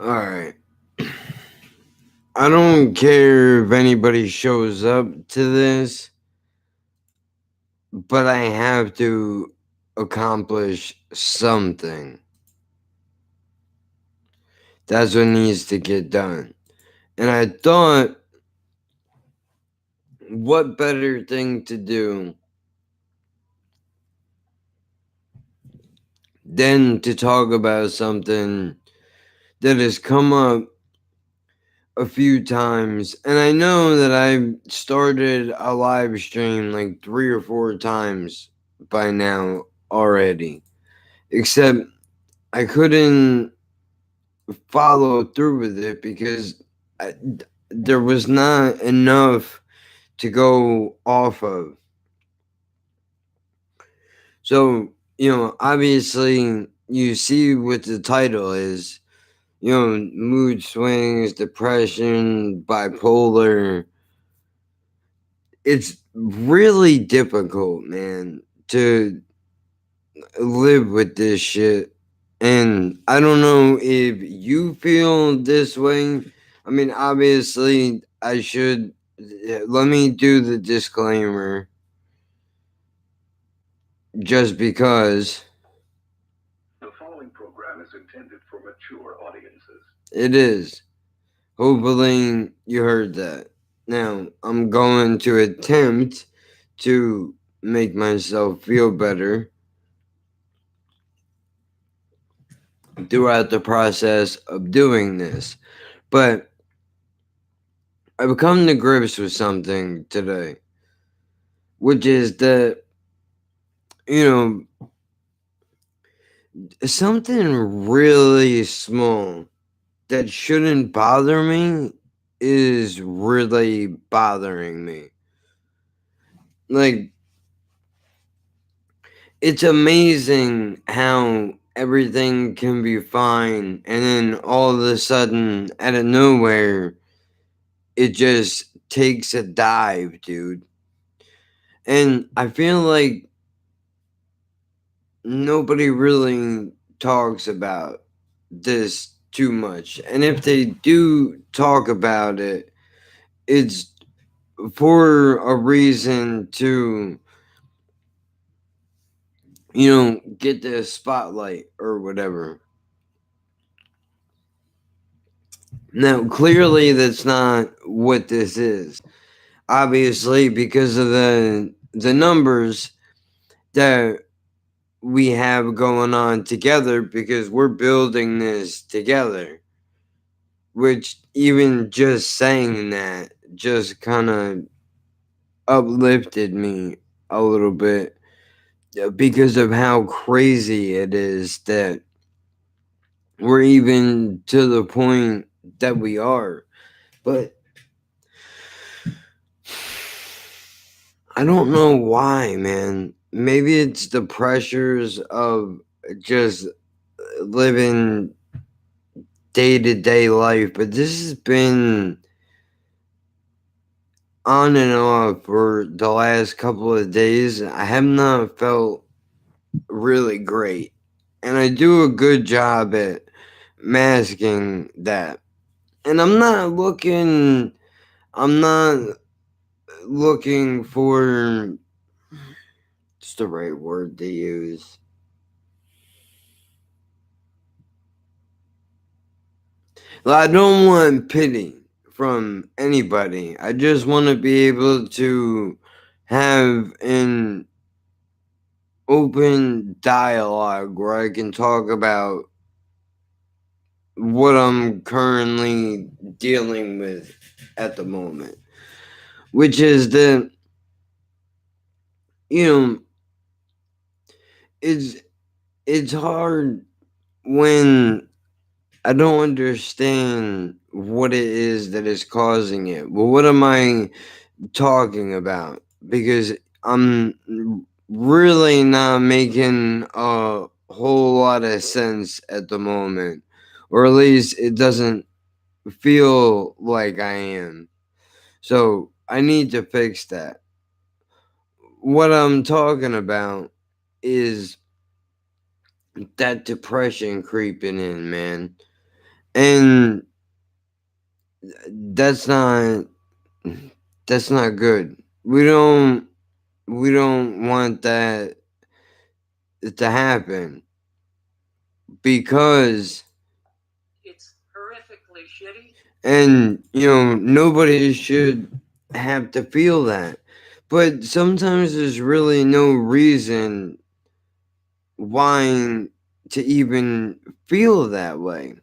Alright. I don't care if anybody shows up to this, but I have to accomplish something. That's what needs to get done. And I thought, what better thing to do than to talk about something that has come up a few times. And I know that I've started a live stream like 3 or 4 times by now already. Except I couldn't follow through with it because there was not enough to go off of. So, obviously, you see what the title is, mood swings, depression, bipolar. It's really difficult, man, to live with this shit. And I don't know if you feel this way. I mean, obviously, I should. Let me do the disclaimer just because. The following program is intended for mature audiences. It is. Hopefully, you heard that. Now, I'm going to attempt to make myself feel better throughout the process of doing this. But I've come to grips with something today, which is that, you know, something really small that shouldn't bother me is really bothering me. Like, it's amazing how everything can be fine and then all of a sudden, out of nowhere, it just takes a dive, dude. And I feel like nobody really talks about this too much. And if they do talk about it, it's for a reason to, get the spotlight or whatever. Now, clearly, that's not what this is. Obviously, because of the numbers that we have going on together, because we're building this together. Which even just saying that just kind of uplifted me a little bit because of how crazy it is that we're even to the point that we are. But I don't know why, man. Maybe it's the pressures of just living day to day life, but this has been on and off for the last couple of days. I have not felt really great. And I do a good job at masking that. And I'm not looking for just the right word to use. I don't want pity from anybody. I just want to be able to have an open dialogue where I can talk about what I'm currently dealing with at the moment, which is that, you know, it's it's hard when I don't understand what it is that is causing it. Well, what am I talking about? Because I'm really not making a whole lot of sense at the moment, or at least it doesn't feel like I am. So I need to fix that. What I'm talking about is that depression creeping in, man. And that's not that's not good. We don't want that to happen because it's horrifically shitty. and nobody should have to feel that. But sometimes there's really no reason why to even feel that way.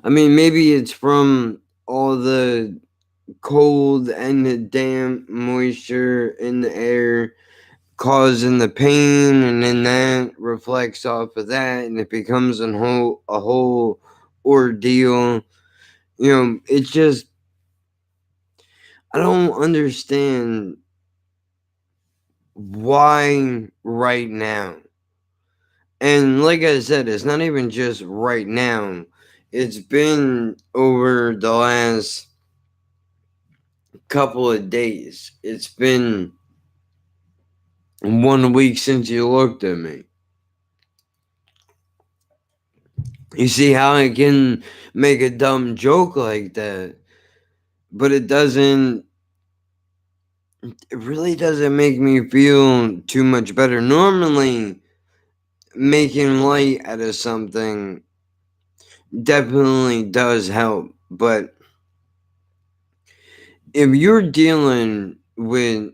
I mean, maybe it's from all the cold and the damp moisture in the air causing the pain, and then that reflects off of that, and it becomes a whole ordeal. It's just I don't understand why right now. And like I said, it's not even just right now. It's been over the last couple of days. It's been 1 week since you looked at me. You see how I can make a dumb joke like that, but it really doesn't make me feel too much better. Normally, making light out of something definitely does help, but if you're dealing with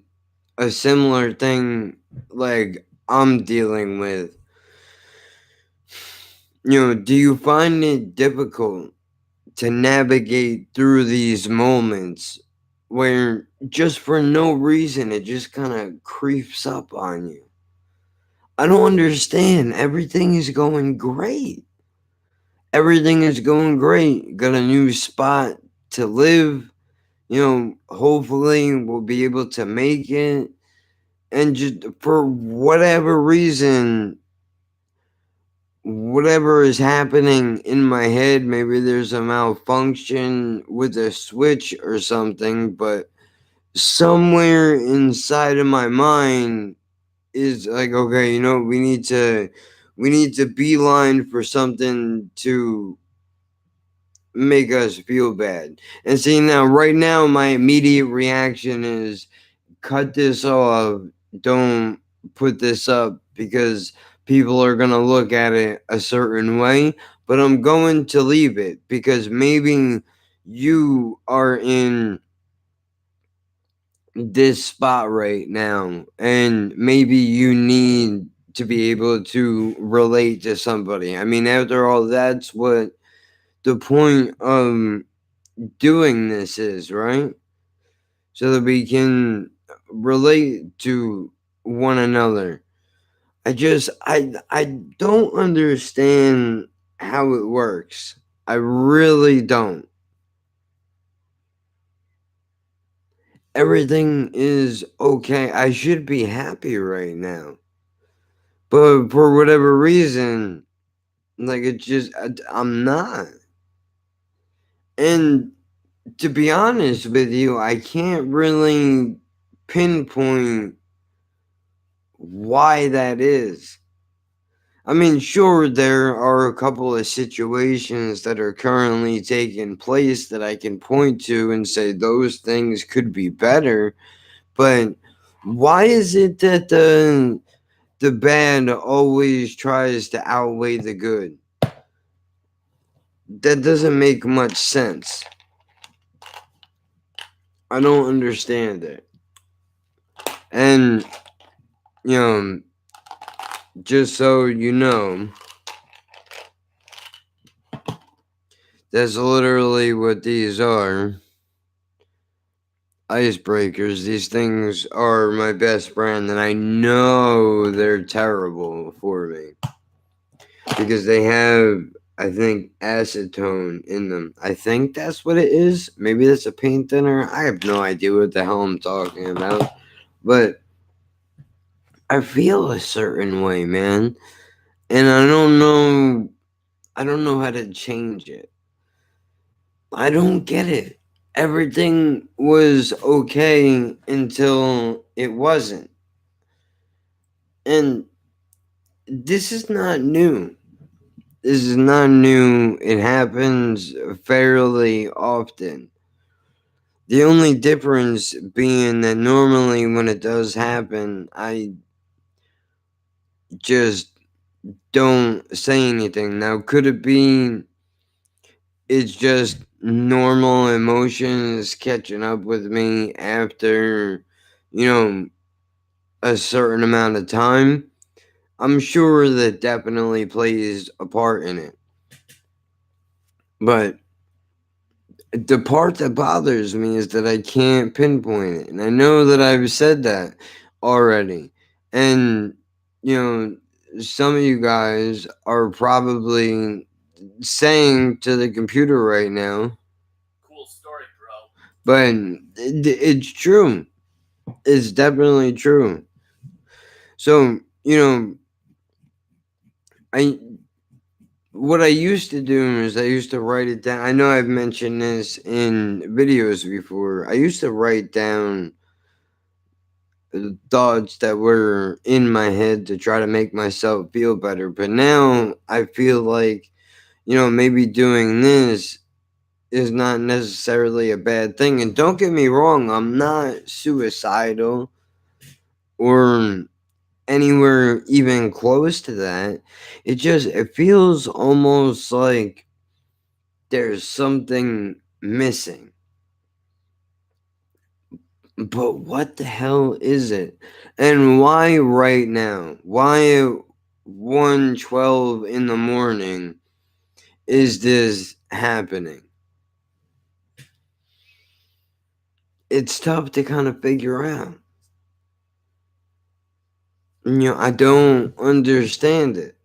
a similar thing like I'm dealing with, do you find it difficult to navigate through these moments where just for no reason it just kind of creeps up on you? I don't understand. Everything is going great. Everything is going great. Got a new spot to live. Hopefully we'll be able to make it. And just for whatever reason, whatever is happening in my head, maybe there's a malfunction with a switch or something, but somewhere inside of my mind is like, okay, we need to beeline for something to make us feel bad. And see, now right now my immediate reaction is cut this off, don't put this up, because people are going to look at it a certain way. But I'm going to leave it because maybe you are in this spot right now and maybe you need to be able to relate to somebody. I mean, after all, that's what the point of doing this is, right? So that we can relate to one another. I don't understand how it works. I really don't. Everything is okay. I should be happy right now. But for whatever reason, like I'm not. And to be honest with you, I can't really pinpoint why that is. I mean, sure, there are a couple of situations that are currently taking place that I can point to and say those things could be better, but why is it that the bad always tries to outweigh the good? That doesn't make much sense. I don't understand it. And you know, just so you know, that's literally what these are. Icebreakers. These things are my best friend, and I know they're terrible for me because they have, I think, acetone in them. I think that's what it is. Maybe that's a paint thinner. I have no idea what the hell I'm talking about, but I feel a certain way, man, and I don't know. I don't know how to change it. I don't get it. Everything was okay until it wasn't. And this is not new. this is not new. It happens fairly often. The only difference being that normally when it does happen, I just don't say anything. Now, could it be it's just normal emotions catching up with me after, you know, a certain amount of time? I'm sure that definitely plays a part in it. But the part that bothers me is that I can't pinpoint it. And I know that I've said that already. And, you know, some of you guys are probably saying to the computer right now, Cool story, bro. but it's true. It's definitely true. So, you know, I what I used to do is I used to write it down. I know I've mentioned this in videos before. I used to write down the thoughts that were in my head to try to make myself feel better. But now I feel like, you know, maybe doing this is not necessarily a bad thing. And don't get me wrong, I'm not suicidal or anywhere even close to that. It feels almost like there's something missing. But what the hell is it? And why right now? Why at 1:12 in the morning is this happening? It's tough to kind of figure out. You know, I don't understand it.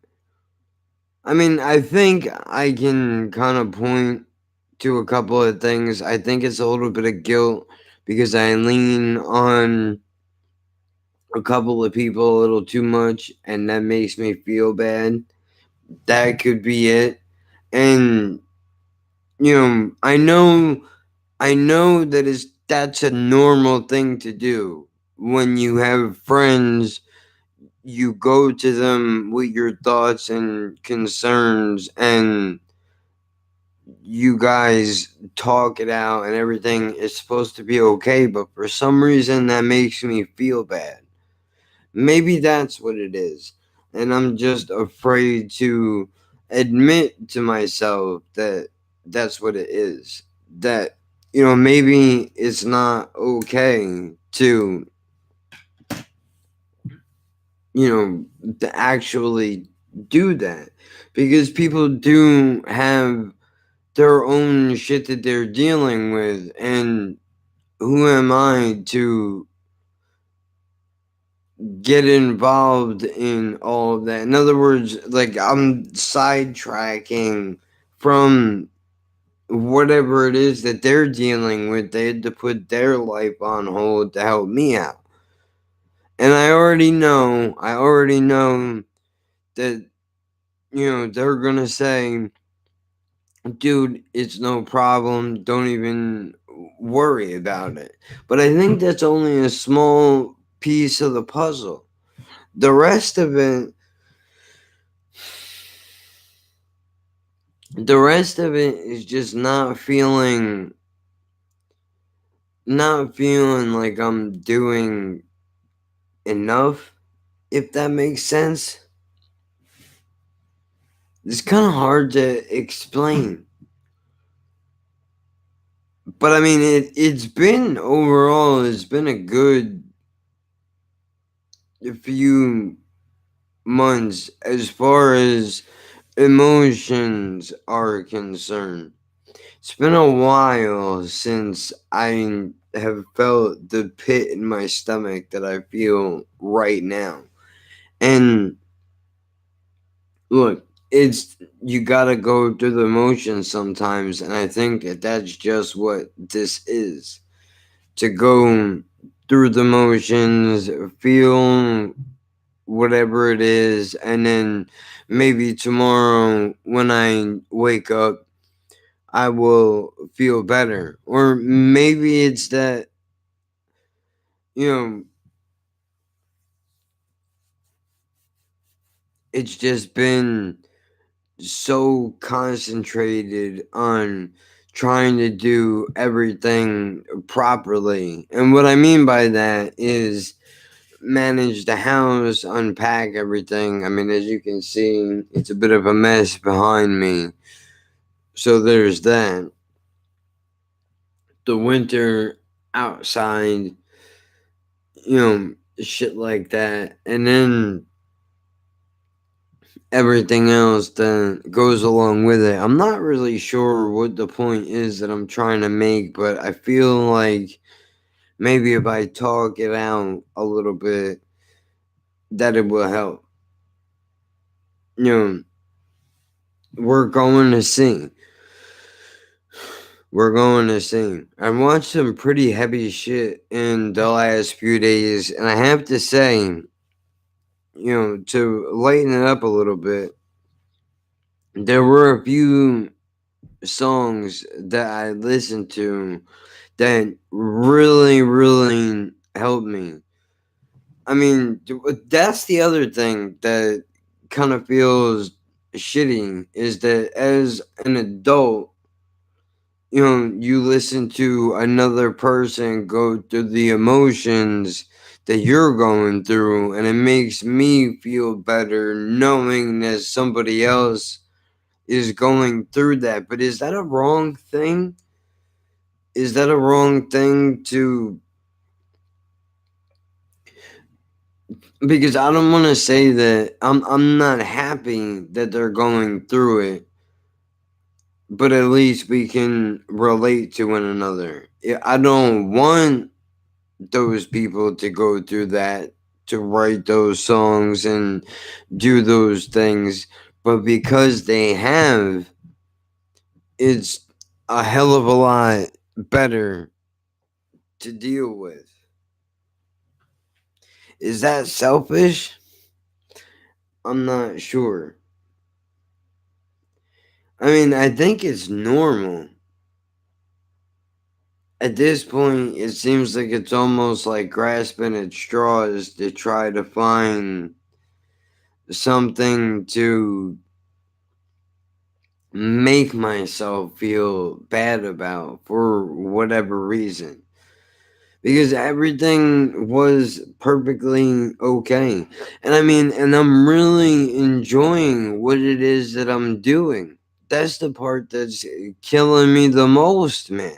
I mean, I think I can kind of point to a couple of things. I think it's a little bit of guilt because I lean on a couple of people a little too much, and that makes me feel bad. That could be it. And you know, I know that that's a normal thing to do. When you have friends, you go to them with your thoughts and concerns, and you guys talk it out, and everything is supposed to be okay. But for some reason, that makes me feel bad. Maybe that's what it is. And I'm just afraid to admit to myself that that's what it is. That, you know, maybe it's not okay to, you know, to actually do that. Because people do have their own shit that they're dealing with. And who am I to get involved in all of that? In other words, like I'm sidetracking from whatever it is that they're dealing with. They had to put their life on hold to help me out. And I already know that, you know, they're gonna say, dude, it's no problem. Don't even worry about it. But I think that's only a small piece of the puzzle. The rest of it is just not feeling like I'm doing enough, if that makes sense. It's kind of hard to explain. But I mean, it's been a good few months as far as emotions are concerned. It's been a while since I have felt the pit in my stomach that I feel right now. And look, it's you gotta go through the motions sometimes, and I think that that's just what this is. To go through the motions, feel whatever it is, and then maybe tomorrow when I wake up, I will feel better. Or maybe it's that, you know, it's just been so concentrated on trying to do everything properly. And what I mean by that is manage the house, unpack everything. I mean, as you can see, it's a bit of a mess behind me. So there's that. The winter outside, shit like that. And then everything else that goes along with it. I'm not really sure what the point is that I'm trying to make, but I feel like maybe if I talk it out a little bit, that it will help. We're going to see. We're going to see. I watched some pretty heavy shit in the last few days, and I have to say, to lighten it up a little bit, there were a few songs that I listened to that really, really helped me. I mean, that's the other thing that kind of feels shitty is that as an adult, you listen to another person go through the emotions that you're going through, and it makes me feel better knowing that somebody else is going through that. But is that a wrong thing? Is that a wrong thing to? Because I don't want to say that I'm not happy that they're going through it, but at least we can relate to one another. I don't want those people to go through that, to write those songs and do those things, but because they have, it's a hell of a lot better to deal with. Is that selfish? I'm not sure. I mean, I think it's normal. At this point, it seems like it's almost like grasping at straws to try to find something to make myself feel bad about for whatever reason. Because everything was perfectly okay. And I mean, and I'm really enjoying what it is that I'm doing. That's the part that's killing me the most, man.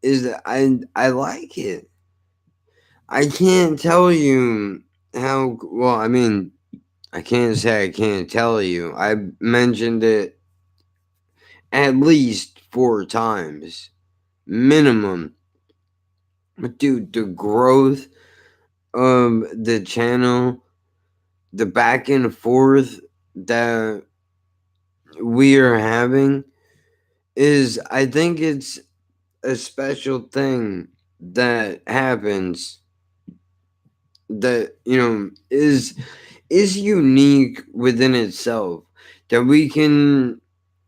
Is that I like it. I can't tell you how well, I mean, I can't say I can't tell you. I mentioned it at least 4 times minimum. But dude, the growth of the channel, the back and forth that we are having is, I think it's a special thing that happens that, is unique within itself, that we can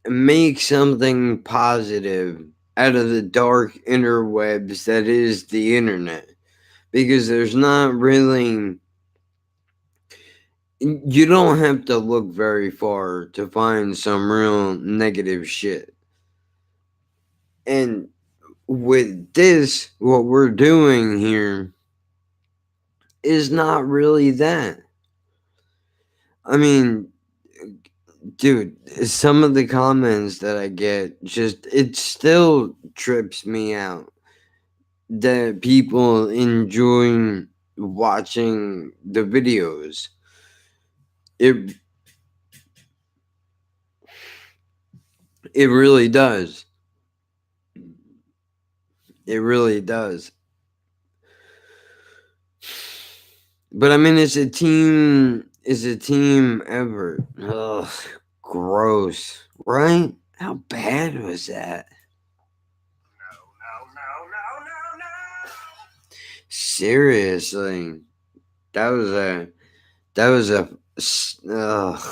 make something positive out of the dark interwebs that is the internet, because there's not really, you don't have to look very far to find some real negative shit. And with this, what we're doing here is not really that. I mean, dude, some of the comments that I get, just, it still trips me out that people enjoying watching the videos. It really does. It really does. But I mean, it's a team effort. Ugh, gross, right? How bad was that? Seriously, that was a. Ugh.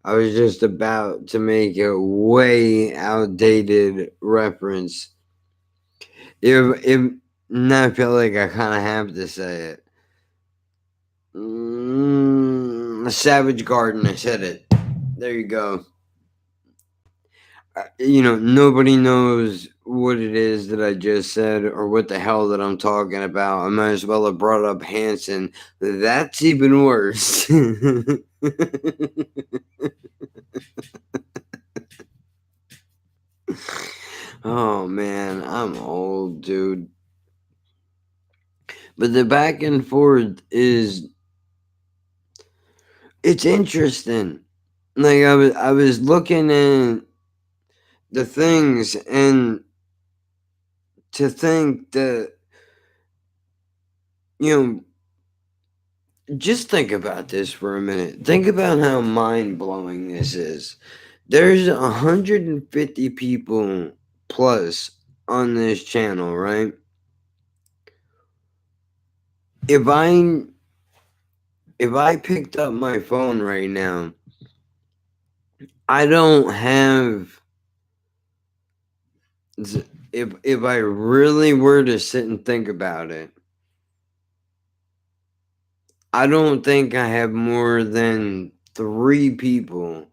I was just about to make a way outdated reference. If now I feel like I kind of have to say it. Savage Garden, I said it. There you go. Nobody knows what it is that I just said or what the hell that I'm talking about. I might as well have brought up Hanson. That's even worse. Oh man, I'm old, dude. But the back and forth it's interesting. Like I was looking at the things, and to think that, just think about this for a minute. Think about how mind-blowing this is. There's 150 people plus on this channel, right? If I picked up my phone right now, I don't have, if I really were to sit and think about it, I don't think I have more than 3 people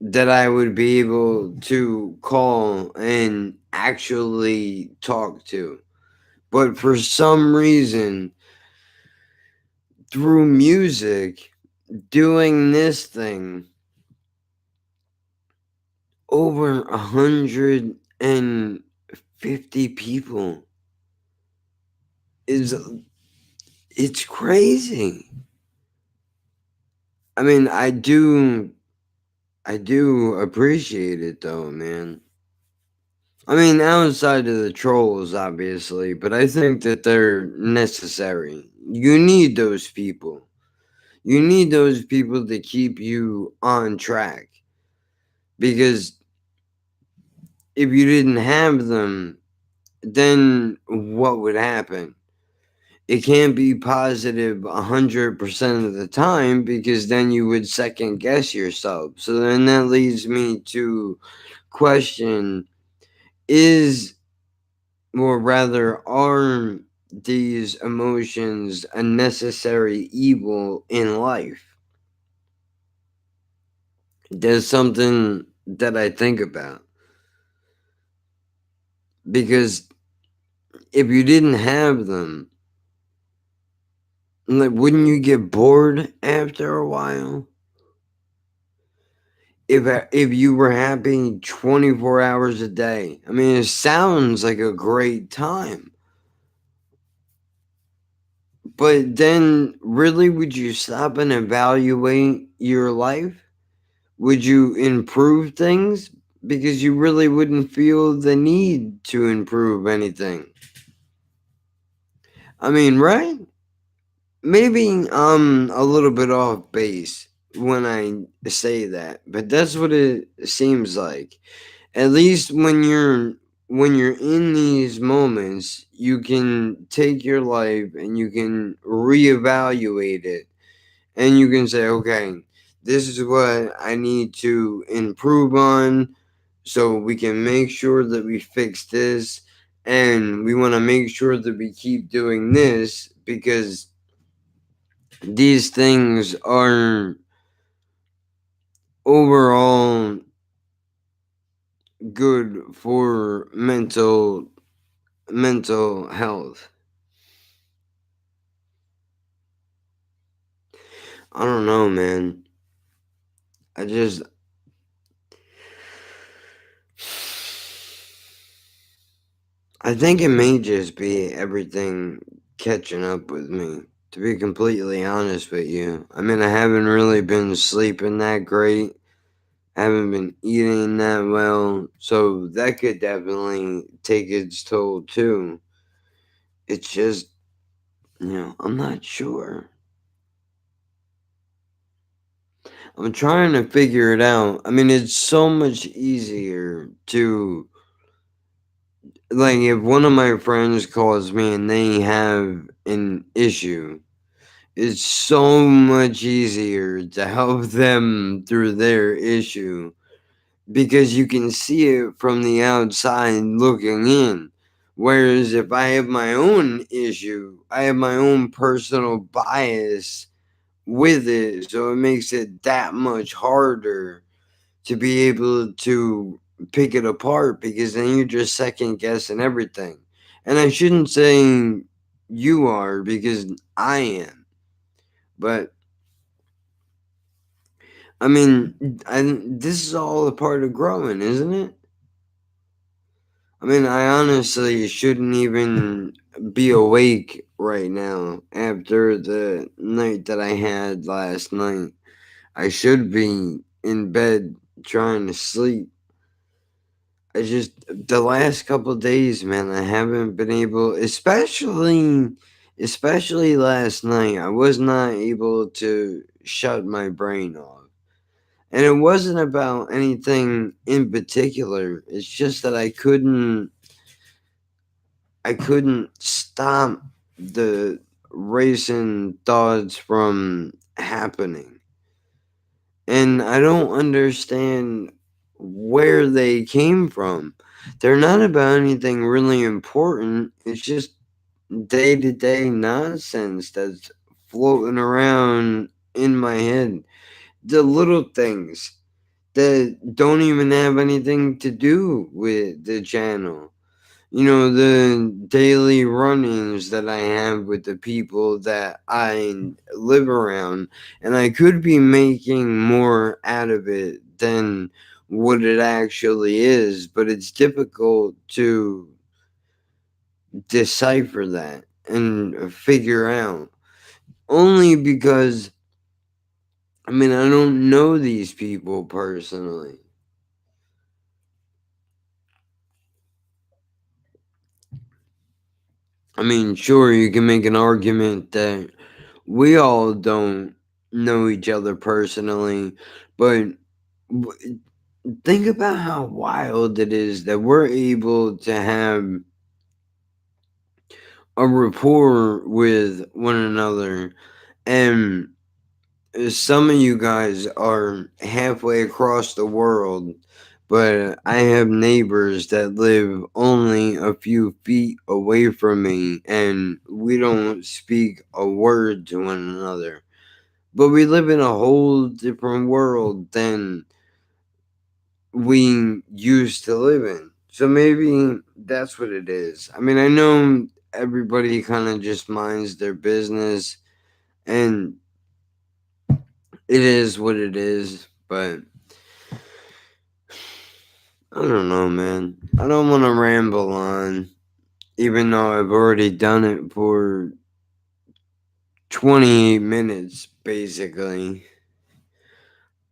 that I would be able to call and actually talk to. But for some reason, through music, doing this thing, over 150 people it's crazy. I mean, I do appreciate it though, man. I mean, outside of the trolls, obviously, but I think that they're necessary. You need those people. You need those people to keep you on track. Because if you didn't have them, then what would happen? It can't be positive 100% of the time, because then you would second guess yourself. So then that leads me to question, are these emotions a necessary evil in life? There's something that I think about. Because if you didn't have them, like, wouldn't you get bored after a while? If you were happy 24 hours a day, I mean, it sounds like a great time. But then, really, would you stop and evaluate your life? Would you improve things? Because you really wouldn't feel the need to improve anything. I mean, right? Maybe I'm a little bit off base when I say that, but that's what it seems like. At least when you're in these moments, you can take your life and you can reevaluate it, and you can say, okay, this is what I need to improve on, so we can make sure that we fix this, and we want to make sure that we keep doing this, because these things are overall good for mental health. I don't know, man. I think it may just be everything catching up with me, to be completely honest with you. I mean, I haven't really been sleeping that great. I haven't been eating that well, so that could definitely take its toll too. It's just, I'm not sure. I'm trying to figure it out. I mean, it's so much easier to, like, if one of my friends calls me and they have an issue, it's so much easier to help them through their issue, because you can see it from the outside looking in. Whereas if I have my own issue, I have my own personal bias with it, so it makes it that much harder to be able to pick it apart, because then you're just second guessing everything. And I shouldn't say you are, because I am. But I mean, this is all a part of growing, isn't it? I mean, I honestly shouldn't even be awake right now after the night that I had last night. I should be in bed trying to sleep. I just, the last couple of days, man, I haven't been able, especially last night, I was not able to shut my brain off. And it wasn't about anything in particular. It's just that I couldn't stop the racing thoughts from happening. And I don't understand where they came from. They're not about anything really important. It's just day to day nonsense that's floating around in my head. The little things that don't even have anything to do with the channel. You know, the daily run-ins that I have with the people that I live around, and I could be making more out of it than what it actually is, but it's difficult to decipher that and figure out, only because I mean, I don't know these people personally. I mean, sure, you can make an argument that we all don't know each other personally, but think about how wild it is that we're able to have a rapport with one another. And some of you guys are halfway across the world, but I have neighbors that live only a few feet away from me, and we don't speak a word to one another. But we live in a whole different world than we used to live in. So maybe that's what it is. I mean, I know everybody kind of just minds their business, and it is what it is, but I don't know, man. I don't want to ramble on, even though I've already done it for 28 minutes, basically.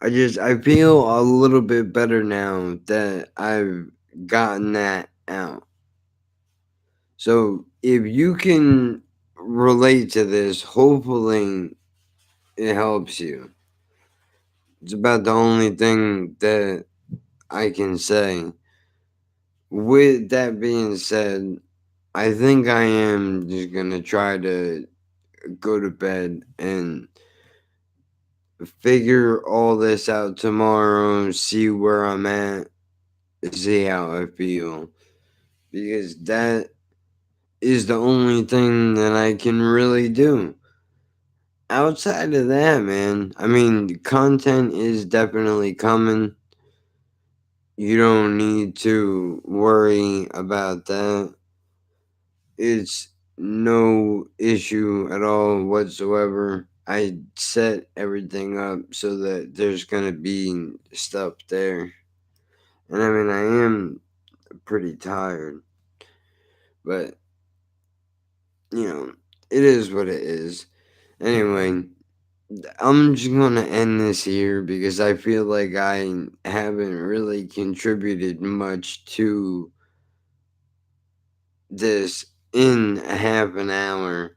I feel a little bit better now that I've gotten that out. So if you can relate to this, hopefully it helps you. It's about the only thing that I can say. With that being said, I think I am just gonna try to go to bed and figure all this out tomorrow, see where I'm at, see how I feel. Because that is the only thing that I can really do. Outside of that, man, I mean, content is definitely coming. You don't need to worry about that. It's no issue at all whatsoever. I set everything up so that there's gonna be stuff there. And I mean, I am pretty tired, but you know, it is what it is. Anyway, I'm just gonna end this here because I feel like I haven't really contributed much to this in a half an hour.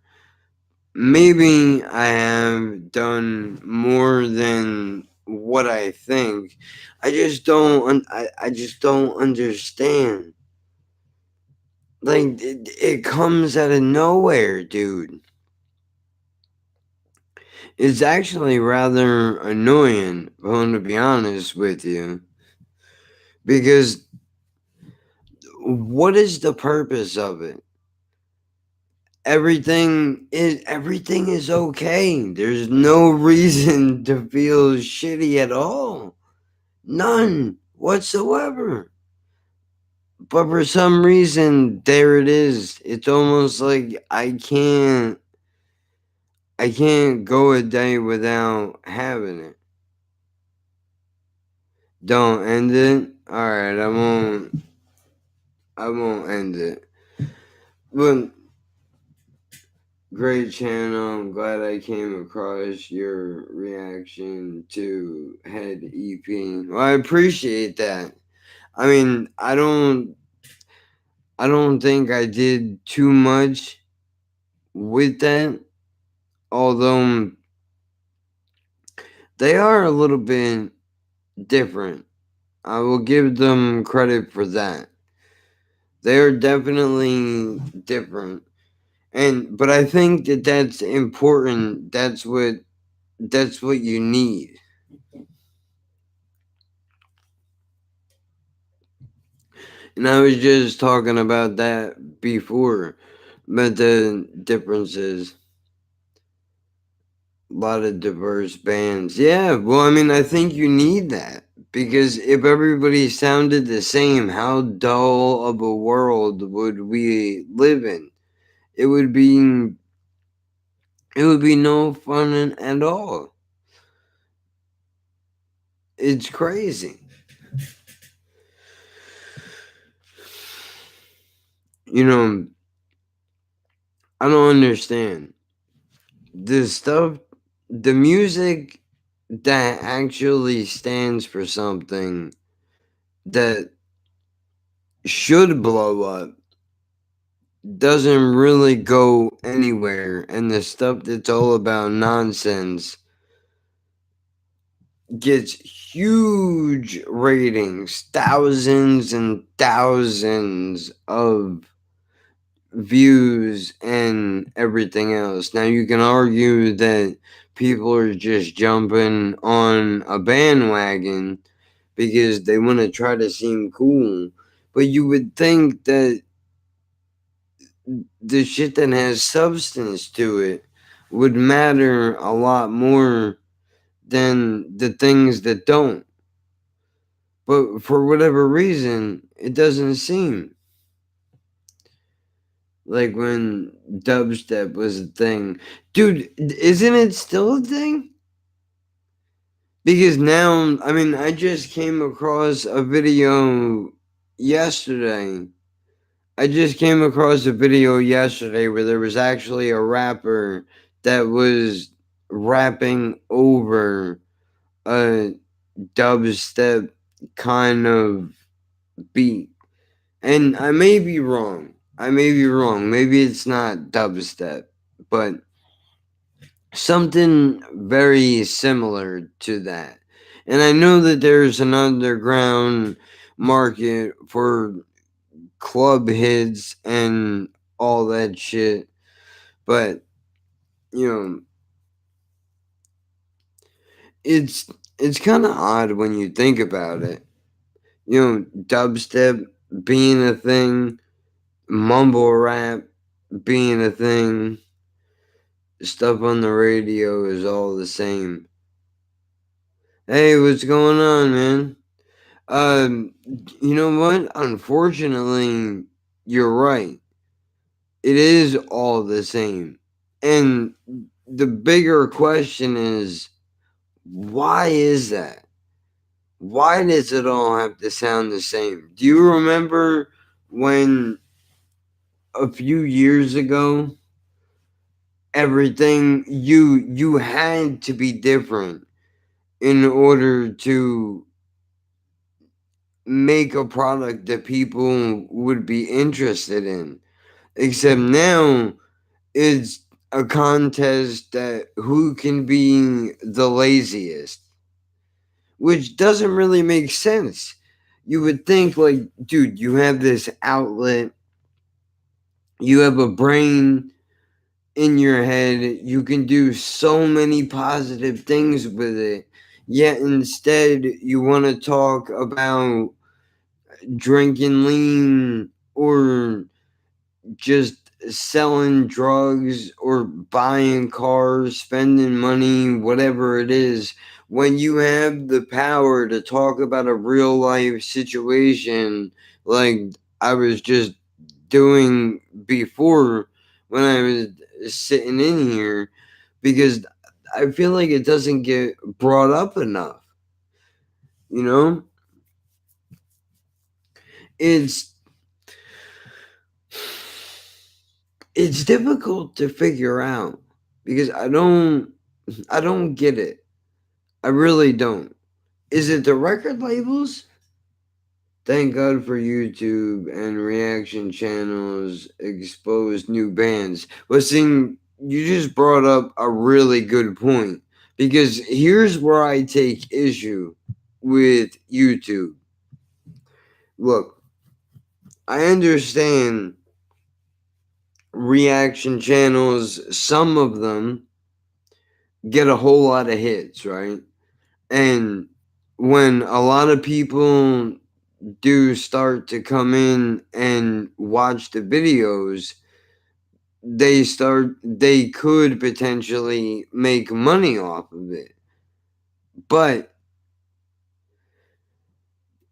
Maybe I have done more than what I think. I just don't understand. Like it comes out of nowhere, dude. It's actually rather annoying, if I'm gonna be honest with you. Because what is the purpose of it? everything is okay. There's no reason to feel shitty at all. None whatsoever. But for some reason, there it is. It's almost like I can't go a day without having it. Don't end it. Alright, I won't end it. But great channel. I'm glad I came across your reaction to Head EP. Well, I appreciate that. I mean, I don't think I did too much with that, although they are a little bit different. I will give them credit for that. They are definitely different. But I think that that's important. That's what you need. And I was just talking about that before. But the differences, a lot of diverse bands. Yeah, well, I mean, I think you need that. Because if everybody sounded the same, how dull of a world would we live in? It would be no fun at all. It's crazy. You know, I don't understand. The music that actually stands for something that should blow up doesn't really go anywhere, and the stuff that's all about nonsense gets huge ratings, thousands and thousands of views and everything else. Now you can argue that people are just jumping on a bandwagon because they want to try to seem cool, but you would think that the shit that has substance to it would matter a lot more than the things that don't. But for whatever reason, it doesn't seem. Like when dubstep was a thing. Dude, isn't it still a thing? Because now, I mean, I just came across a video yesterday. I just came across a video yesterday where there was actually a rapper that was rapping over a dubstep kind of beat. And I may be wrong. Maybe it's not dubstep, but something very similar to that. And I know that there's an underground market for club hits and all that shit. But, you know, it's kind of odd when you think about it. You know, dubstep being a thing, mumble rap being a thing, stuff on the radio is all the same. Hey, what's going on, man? You know what? Unfortunately, you're right. It is all the same. And the bigger question is, why is that? Why does it all have to sound the same? Do you remember when a few years ago everything you had to be different in order to make a product that people would be interested in? Except now it's a contest that who can be the laziest, which doesn't really make sense. You would think, like, dude, you have this outlet, you have a brain in your head, you can do so many positive things with it, yet instead you want to talk about drinking lean or just selling drugs or buying cars, spending money, whatever it is, when you have the power to talk about a real life situation like I was just doing before when I was sitting in here, because I feel like it doesn't get brought up enough. You know, it's it's difficult to figure out because I don't get it. I really don't. Is it the record labels? Thank God for YouTube and reaction channels expose new bands. But seeing you just brought up a really good point, because here's where I take issue with YouTube. Look, I understand reaction channels, some of them get a whole lot of hits, right? And when a lot of people do start to come in and watch the videos, they could potentially make money off of it. But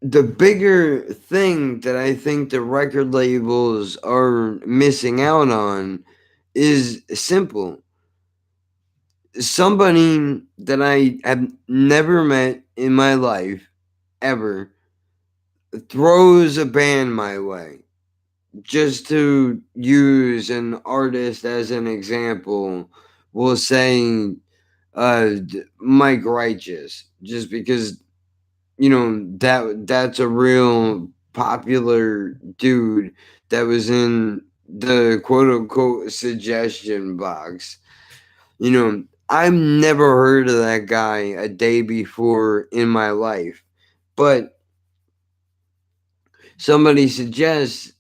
the bigger thing that I think the record labels are missing out on is simple. Somebody that I have never met in my life ever throws a band my way. Just to use an artist as an example, we'll say Mike Righteous, just because that's a real popular dude that was in the quote unquote suggestion box. I've never heard of that guy a day before in my life, but somebody suggests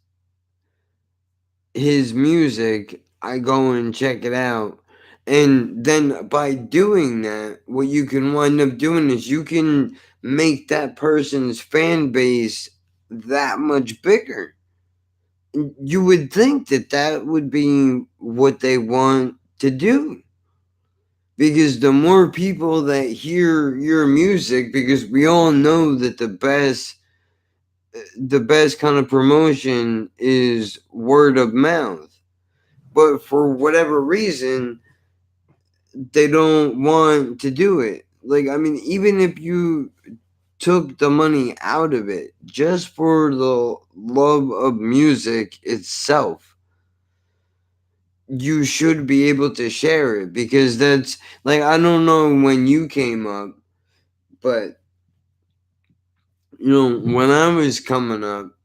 his music, I go and check it out. And then by doing that, what you can wind up doing is you can make that person's fan base that much bigger. You would think that that would be what they want to do. Because the more people that hear your music, because we all know that the best kind of promotion is word of mouth. But for whatever reason, they don't want to do it. Like, I mean, even if you took the money out of it just for the love of music itself, you should be able to share it, because that's like, I don't know when you came up, but when I was coming up,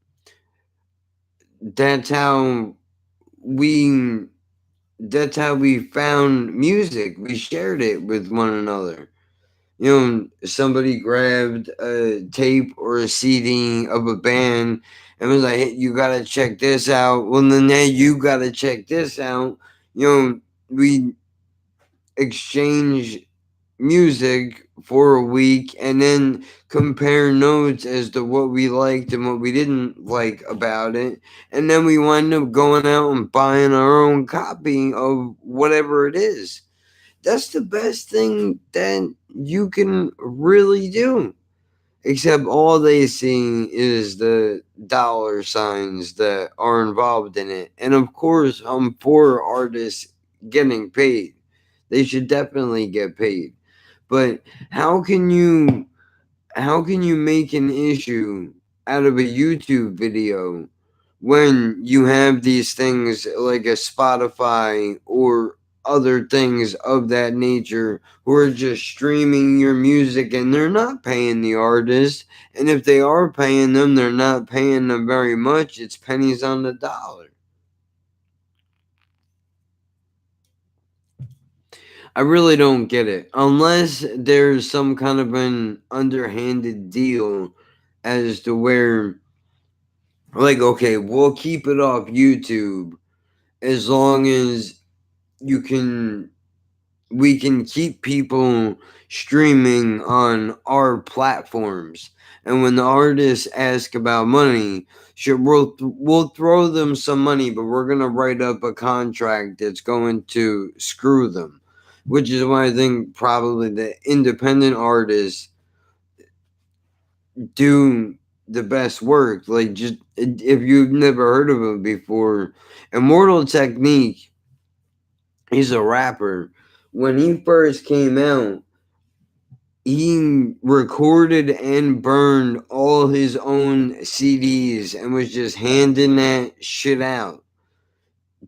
that's how we that's how we found music. We shared it with one another. Somebody grabbed a tape or a CD of a band and was like, hey, you gotta check this out. Well, then, hey, you gotta check this out. We exchange music for a week and then compare notes as to what we liked and what we didn't like about it. And then we wind up going out and buying our own copy of whatever it is. That's the best thing that you can really do. Except all they see is the dollar signs that are involved in it. And of course, I'm for artists getting paid. They should definitely get paid. But how can you make an issue out of a YouTube video when you have these things like a Spotify or other things of that nature who are just streaming your music and they're not paying the artist? And if they are paying them, they're not paying them very much. It's pennies on the dollar. I really don't get it. Unless there's some kind of an underhanded deal as to where, like, okay, we'll keep it off YouTube as long as you can we can keep people streaming on our platforms. And when the artists ask about money, sure, we'll throw them some money, but we're gonna write up a contract that's going to screw them. Which is why I think probably the independent artists do the best work. Like, just if you've never heard of him before, Immortal Technique, he's a rapper. When he first came out, he recorded and burned all his own CDs and was just handing that shit out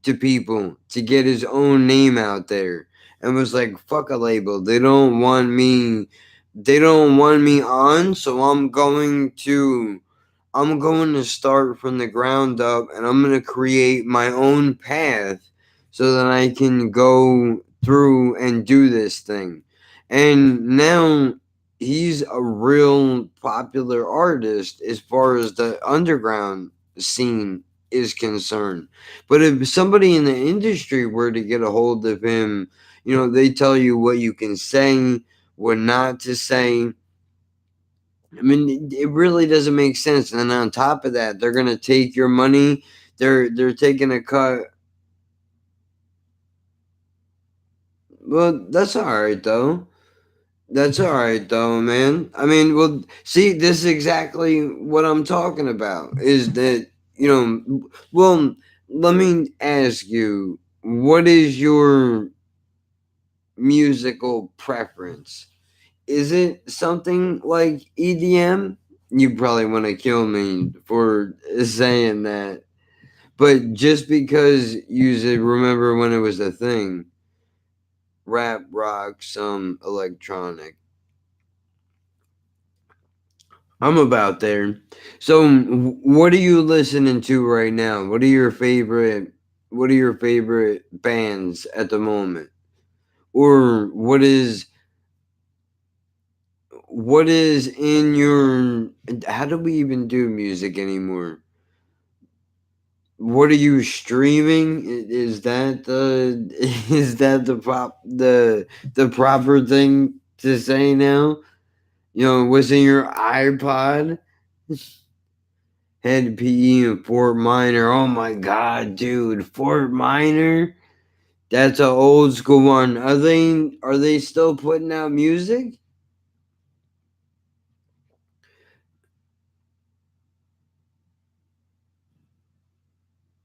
to people to get his own name out there, and was like, fuck a label. They don't want me on, so I'm going to start from the ground up, and I'm going to create my own path so that I can go through and do this thing. And now he's a real popular artist as far as the underground scene is concerned. But if somebody in the industry were to get a hold of him, they tell you what you can say, what not to say. I mean, it really doesn't make sense. And then on top of that, they're gonna take your money. They're taking a cut. Well, that's all right though. That's all right though, man. I mean, well, see, this is exactly what I'm talking about. Is that Well, let me ask you, what is your musical preference? Is it something like EDM? You probably want to kill me for saying that. But just because you said, remember when it was a thing, rap, rock, some electronic. I'm about there. So, what are you listening to right now? What are your favorite bands at the moment? Or what is in your, how do we even do music anymore? What are you streaming? Is that the is that the proper thing to say now? What's in your iPod? Head PE and Fort Minor. Oh my god, dude, Fort Minor. That's an old school one. Are they still putting out music?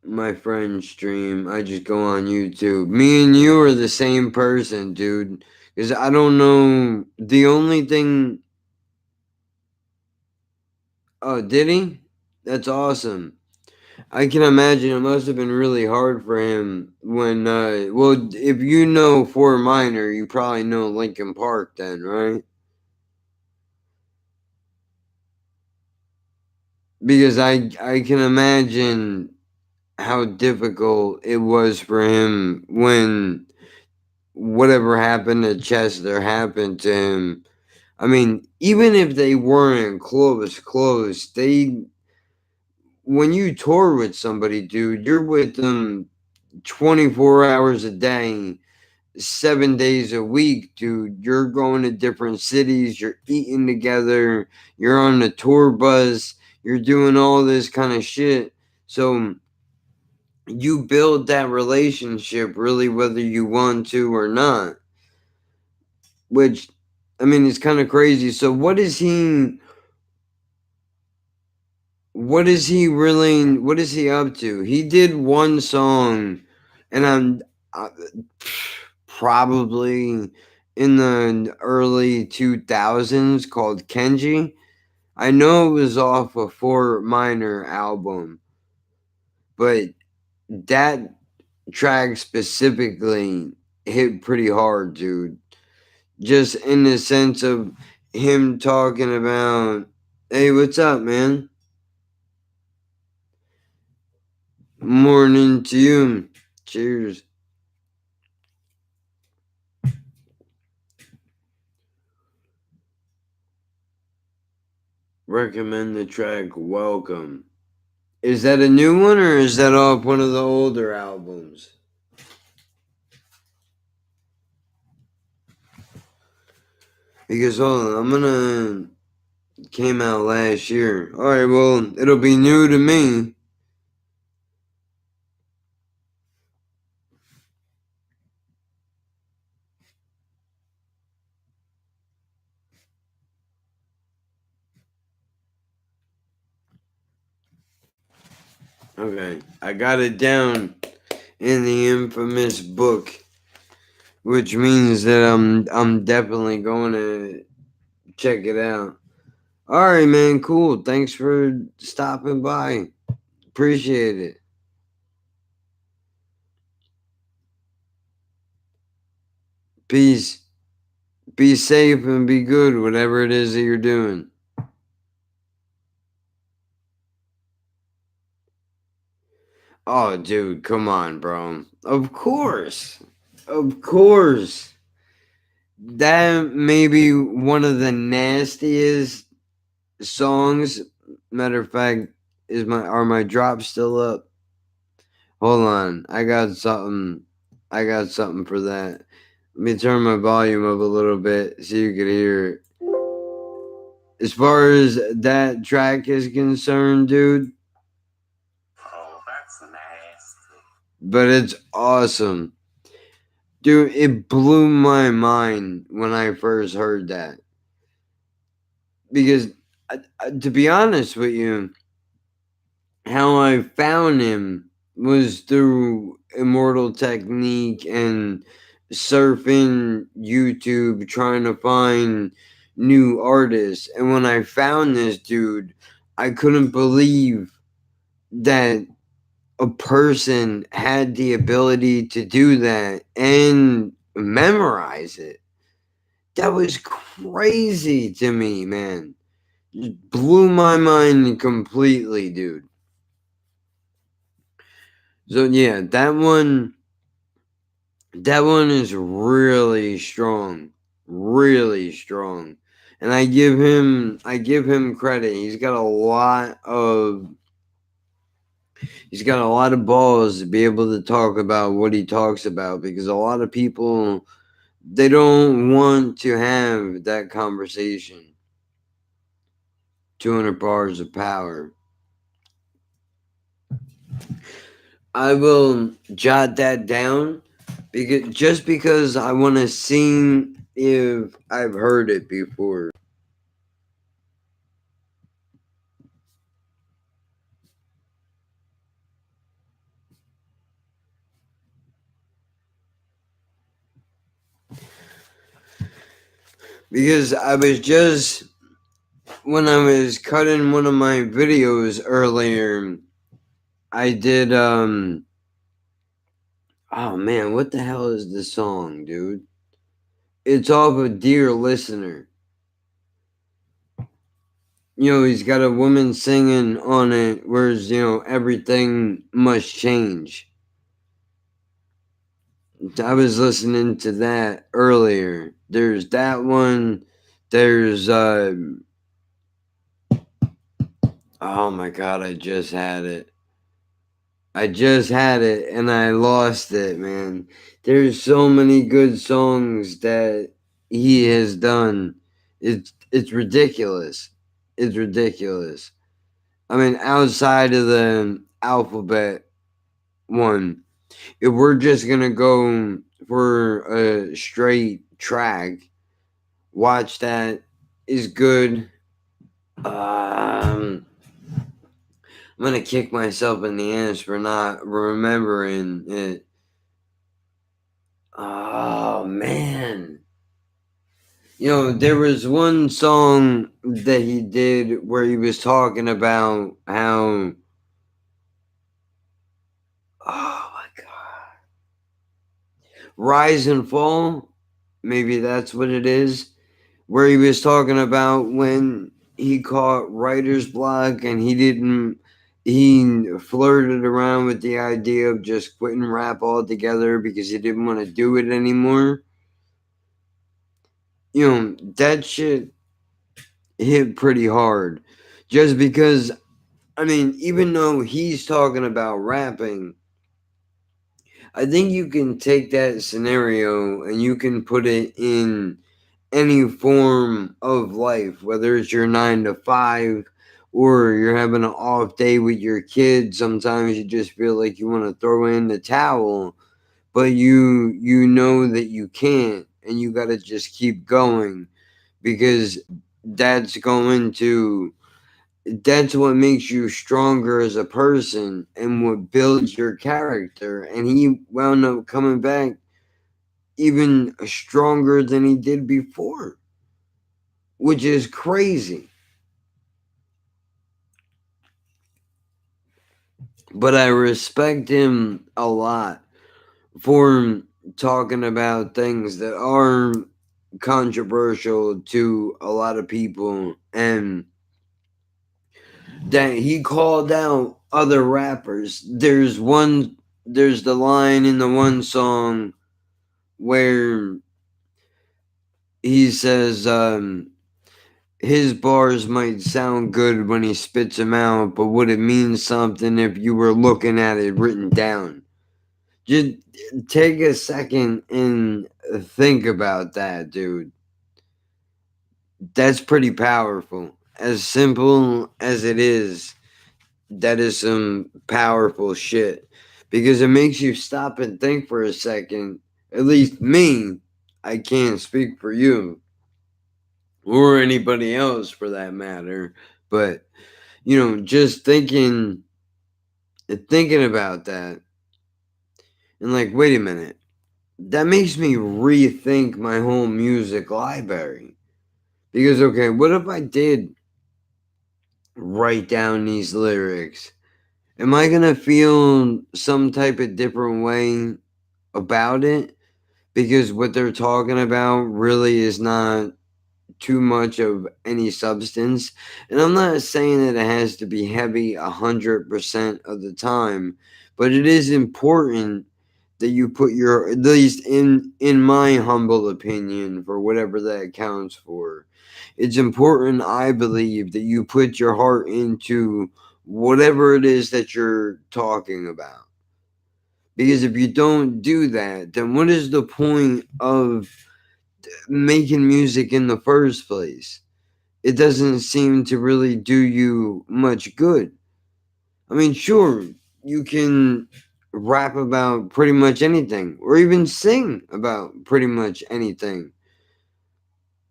My friend stream. I just go on YouTube. Me and you are the same person, dude. Because I don't know. The only thing. Oh, did he? That's awesome. I can imagine it must have been really hard for him when. Well, if you know Fort Minor, you probably know Linkin Park, then, right? Because I can imagine how difficult it was for him when whatever happened to Chester happened to him. I mean, even if they weren't close, when you tour with somebody, dude, you're with them 24 hours a day, 7 days a week, dude. You're going to different cities, you're eating together, you're on the tour bus, you're doing all this kind of shit. So you build that relationship really whether you want to or not. Which, I mean, it's kind of crazy. So what is he up to? He did one song, and I'm probably in the early 2000s, called Kenji. I know it was off a Fort Minor album, but that track specifically hit pretty hard, dude. Just in the sense of him talking about, hey, what's up, man? Morning to you. Cheers. Recommend the track Welcome. Is that a new one or is that off one of the older albums? Because hold on, I'm gonna came out last year. All right, well, it'll be new to me. Okay, I got it down in the infamous book, which means that I'm definitely going to check it out. All right, man, cool. Thanks for stopping by. Appreciate it. Peace. Be safe and be good, whatever it is that you're doing. Oh, dude, come on, bro. Of course. Of course. That may be one of the nastiest songs. Matter of fact, are my drops still up? Hold on. I got something. I got something for that. Let me turn my volume up a little bit so you can hear it. As far as that track is concerned, dude. Oh, that's nasty. But it's awesome. Dude, it blew my mind when I first heard that. Because, to be honest with you, how I found him was through Immortal Technique and surfing YouTube trying to find new artists. And when I found this dude, I couldn't believe that a person had the ability to do that and memorize it. That was crazy to me, man. Just blew my mind completely, dude. So yeah, that one is really strong. Really strong. And I give him credit. He's got a lot of balls to be able to talk about what he talks about, because a lot of people, they don't want to have that conversation. 200 bars of power. I will jot that down because I want to see if I've heard it before. Because I was just, when I was cutting one of my videos earlier, I did oh man, what the hell is the song, dude? It's off of Dear Listener. You know, he's got a woman singing on it, whereas, everything must change. I was listening to that earlier. There's that one. There's oh my god, I just had it. And I lost it, man. There's so many good songs that he has done. It's ridiculous. It's ridiculous. I mean, outside of the alphabet one, if we're just gonna go for a straight track, Watch That is good. I'm gonna kick myself in the ass for not remembering it. Oh man. There was one song that he did where he was talking about how, oh my god, Rise and Fall, maybe that's what it is, where he was talking about when he caught writer's block and he flirted around with the idea of just quitting rap altogether because he didn't want to do it anymore. That shit hit pretty hard. Just because, I mean, even though he's talking about rapping, I think you can take that scenario and you can put it in any form of life, whether it's your 9 to 5 or you're having an off day with your kids. Sometimes you just feel like you want to throw in the towel, but you know that you can't, and you got to just keep going, because that's what makes you stronger as a person and what builds your character. And he wound up coming back even stronger than he did before, which is crazy. But I respect him a lot for talking about things that are controversial to a lot of people, and that he called out other rappers. There's the line in the one song where he says, his bars might sound good when he spits them out, but would it mean something if you were looking at it written down? Just take a second and think about that, dude. That's pretty powerful. As simple as it is, that is some powerful shit. Because it makes you stop and think for a second. At least me, I can't speak for you or anybody else for that matter. But, just thinking about that, and like, wait a minute, that makes me rethink my whole music library. Because, okay, what if I did write down these lyrics? Am I going to feel some type of different way about it? Because what they're talking about really is not too much of any substance. And I'm not saying that it has to be heavy 100% of the time, but it is important that you put your, at least in my humble opinion, for whatever that counts for, it's important, I believe, that you put your heart into whatever it is that you're talking about. Because if you don't do that, then what is the point of making music in the first place? It doesn't seem to really do you much good. I mean, sure, you can rap about pretty much anything, or even sing about pretty much anything.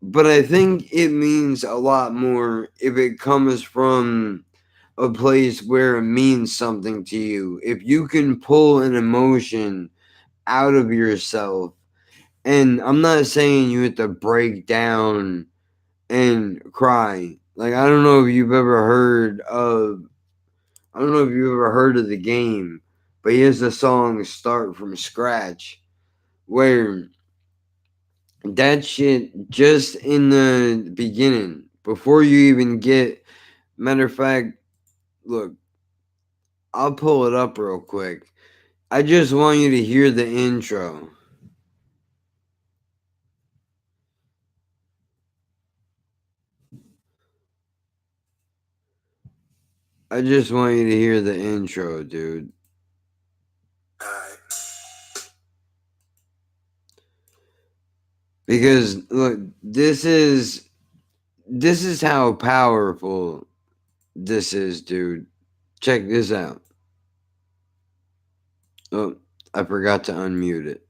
But I think it means a lot more if it comes from a place where it means something to you. If you can pull an emotion out of yourself, and I'm not saying you have to break down and cry. Like, I don't know if you've ever heard of The Game, but he has a song Start From Scratch, where that shit, just in the beginning, before you even get, matter of fact, look, I'll pull it up real quick. I just want you to hear the intro. I just want you to hear the intro, dude. Because look, this is how powerful this is, dude. Check this out. Oh, I forgot to unmute it.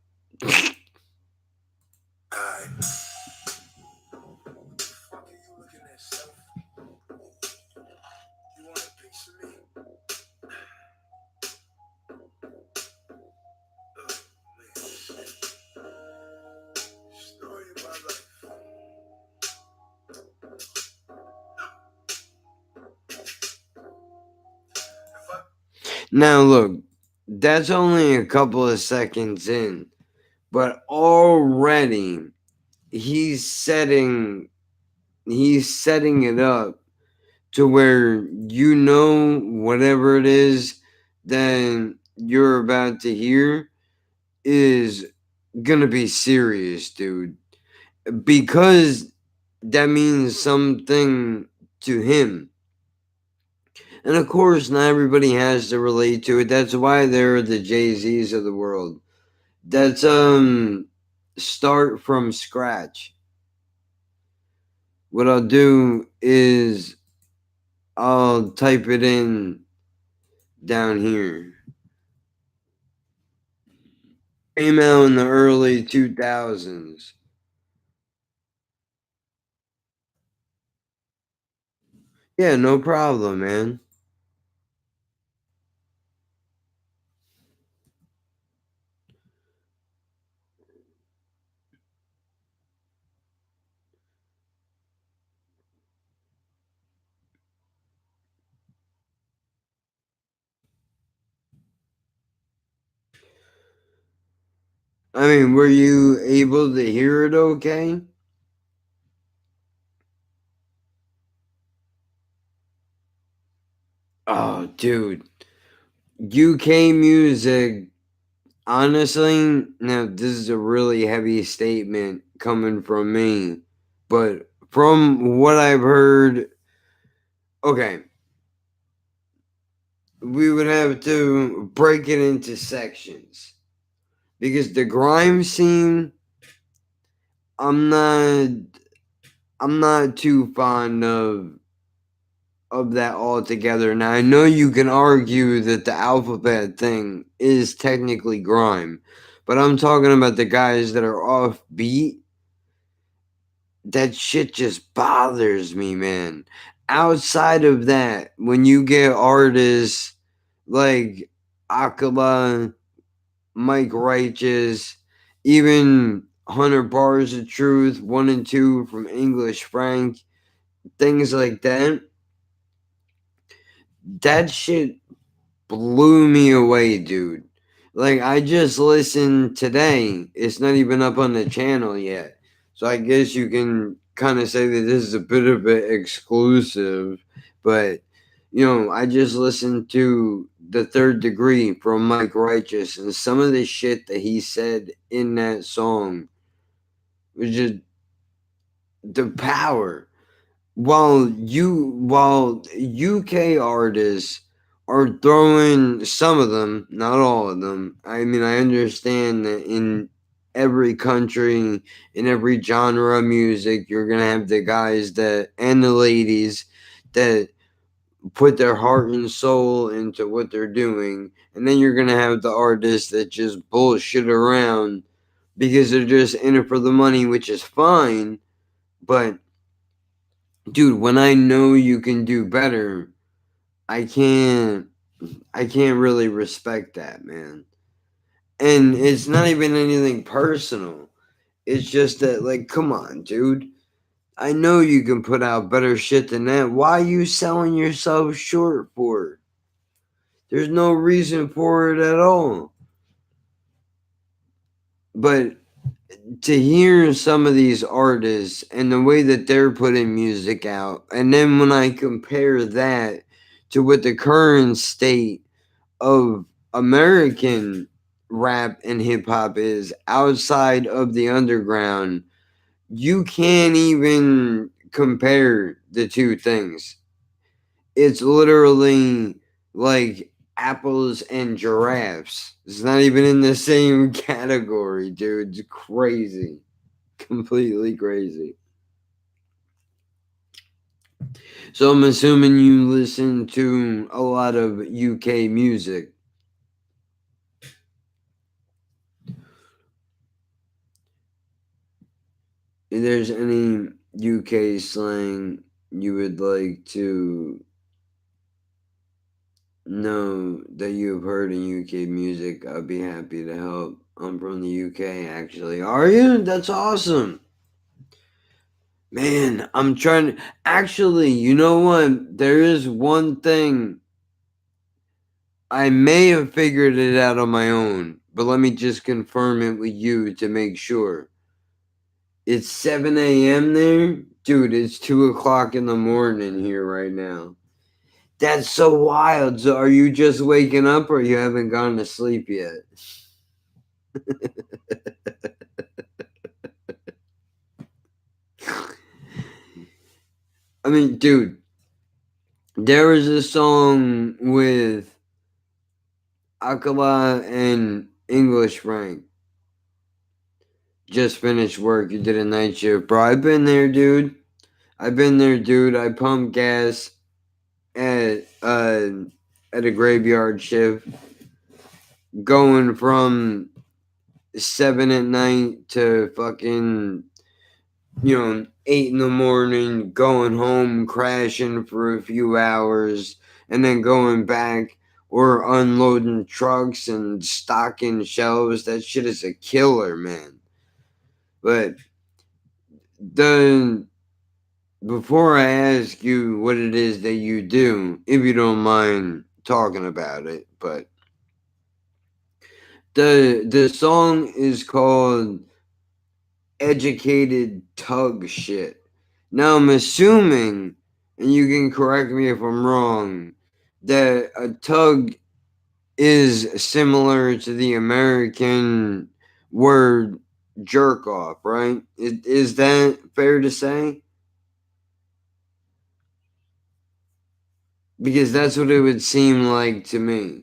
Now look, that's only a couple of seconds in, but already he's setting it up to where whatever it is that you're about to hear is gonna be serious, dude. Because that means something to him. And of course, not everybody has to relate to it. That's why they're the Jay-Z's of the world. That's Start From Scratch. what I'll do is I'll type it in down here. Came out in the early 2000s. Yeah, no problem, man. I mean, were you able to hear it okay? Oh, dude. UK music, honestly, now this is a really heavy statement coming from me, but from what I've heard, okay, we would have to break it into sections because the grime scene, I'm not too fond of that altogether. Now I know you can argue that the alphabet thing is technically grime, but I'm talking about the guys that are off beat. That shit just bothers me, man. Outside of that, when you get artists like Akala, Mike Righteous, even Hunter Bars of Truth, 1 and 2 from English Frank, things like that, that shit blew me away, dude. Like, I just listened today. It's not even up on the channel yet. So I guess you can kind of say that this is a bit of an exclusive. But, I just listened to The Third Degree from Mike Righteous. And some of the shit that he said in that song was just the power. While UK artists are throwing, some of them, not all of them. I mean, I understand that in every country, in every genre of music, you're gonna have the guys that and the ladies that put their heart and soul into what they're doing, and then you're gonna have the artists that just bullshit around because they're just in it for the money, which is fine, but dude, when I know you can do better, I can't really respect that, man. And it's not even anything personal. It's just that, like, come on, dude. I know you can put out better shit than that. Why are you selling yourself short for it? There's no reason for it at all. But to hear some of these artists and the way that they're putting music out, and then when I compare that to what the current state of American rap and hip hop is outside of the underground, you can't even compare the two things. It's literally like apples and giraffes. It's not even in the same category, dude. It's crazy. Completely crazy. So I'm assuming you listen to a lot of UK music. If there's any UK slang you would like to know that you've heard in UK music, I'd be happy to help. I'm from the UK, actually. Are you? That's awesome. Man, I'm trying to. Actually, you know what? There is one thing. I may have figured it out on my own, but let me just confirm it with you to make sure. It's 7 a.m. there? Dude, it's 2 o'clock in the morning here right now. That's so wild. So are you just waking up or you haven't gone to sleep yet? I mean, dude, there was a song with Akala and English Frank. Just finished work. You did a night shift, bro. I've been there, dude. I've been there, dude. I pump gas at a graveyard shift, going from 7 at night to fucking 8 in the morning, going home, crashing for a few hours, and then going back or unloading trucks and stocking shelves. That shit is a killer, man. But before I ask you what it is that you do, if you don't mind talking about it, but the song is called Educated Tug Shit. Now I'm assuming, and you can correct me if I'm wrong, that a tug is similar to the American word jerk off, right? Is that fair to say? Because that's what it would seem like to me.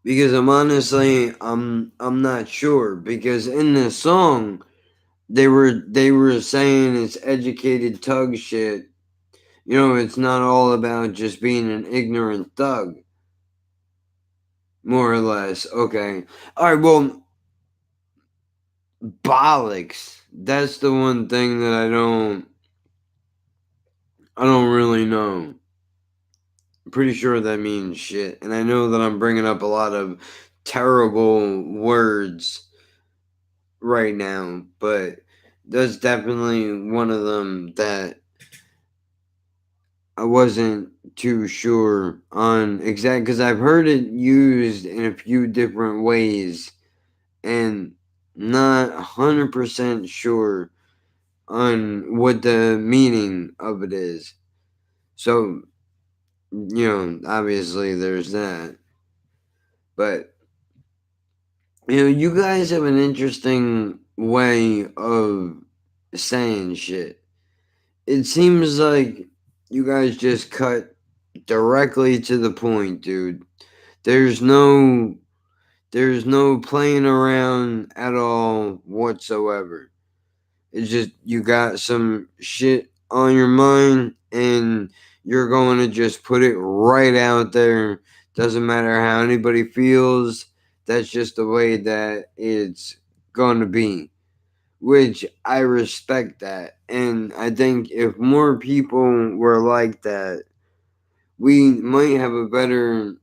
Because I'm not sure, because in this song they were saying it's educated tug shit. It's not all about just being an ignorant thug. More or less. Okay. Alright, well, bollocks. That's the one thing that I don't really know. I'm pretty sure that means shit. And I know that I'm bringing up a lot of terrible words right now, but that's definitely one of them that I wasn't too sure on exact, because I've heard it used in a few different ways and not 100% sure on what the meaning of it is. So, obviously there's that. But, you guys have an interesting way of saying shit. It seems like you guys just cut directly to the point, dude. There's no playing around at all whatsoever. It's just you got some shit on your mind and you're going to just put it right out there. Doesn't matter how anybody feels. That's just the way that it's going to be, which I respect that. And I think if more people were like that, we might have a better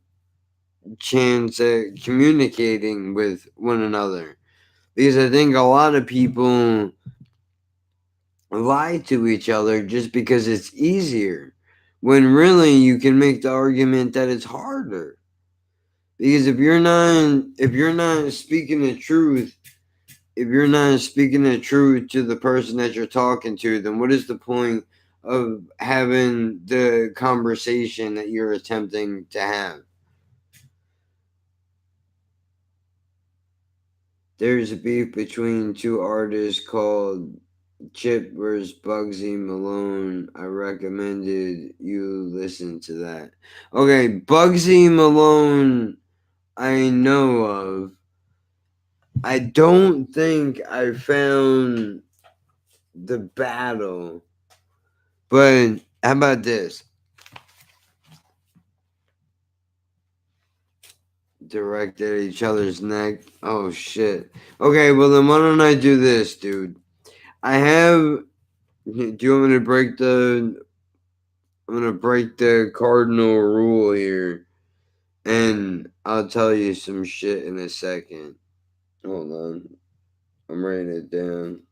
chance at communicating with one another. Because I think a lot of people lie to each other just because it's easier, when really you can make the argument that it's harder. Because if you're not speaking the truth, if you're not speaking the truth to the person that you're talking to, then what is the point of having the conversation that you're attempting to have? There's a beef between two artists called Chip vs. Bugsy Malone. I recommended you listen to that. Okay, Bugsy Malone, I know of. I don't think I found the battle. But how about this? Direct at each other's neck. Oh shit. Okay, well then why don't I do this, dude? I have. Do you want me to break the? I'm gonna break the cardinal rule here, and I'll tell you some shit in a second. Hold on, I'm writing it down.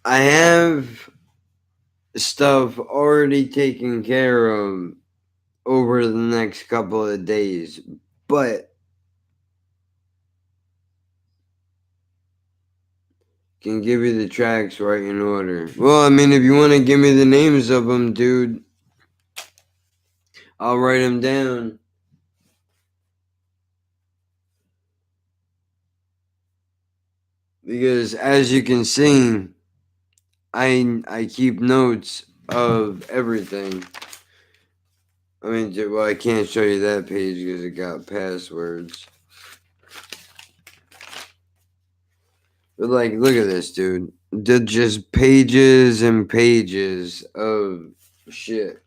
I have stuff already taken care of over the next couple of days, but can give you the tracks right in order. Well, I mean, if you want to give me the names of them, dude, I'll write them down. because as you can see, I keep notes of everything. I mean, well, I can't show you that page because it got passwords. But like, look at this, dude. Just pages and pages of shit.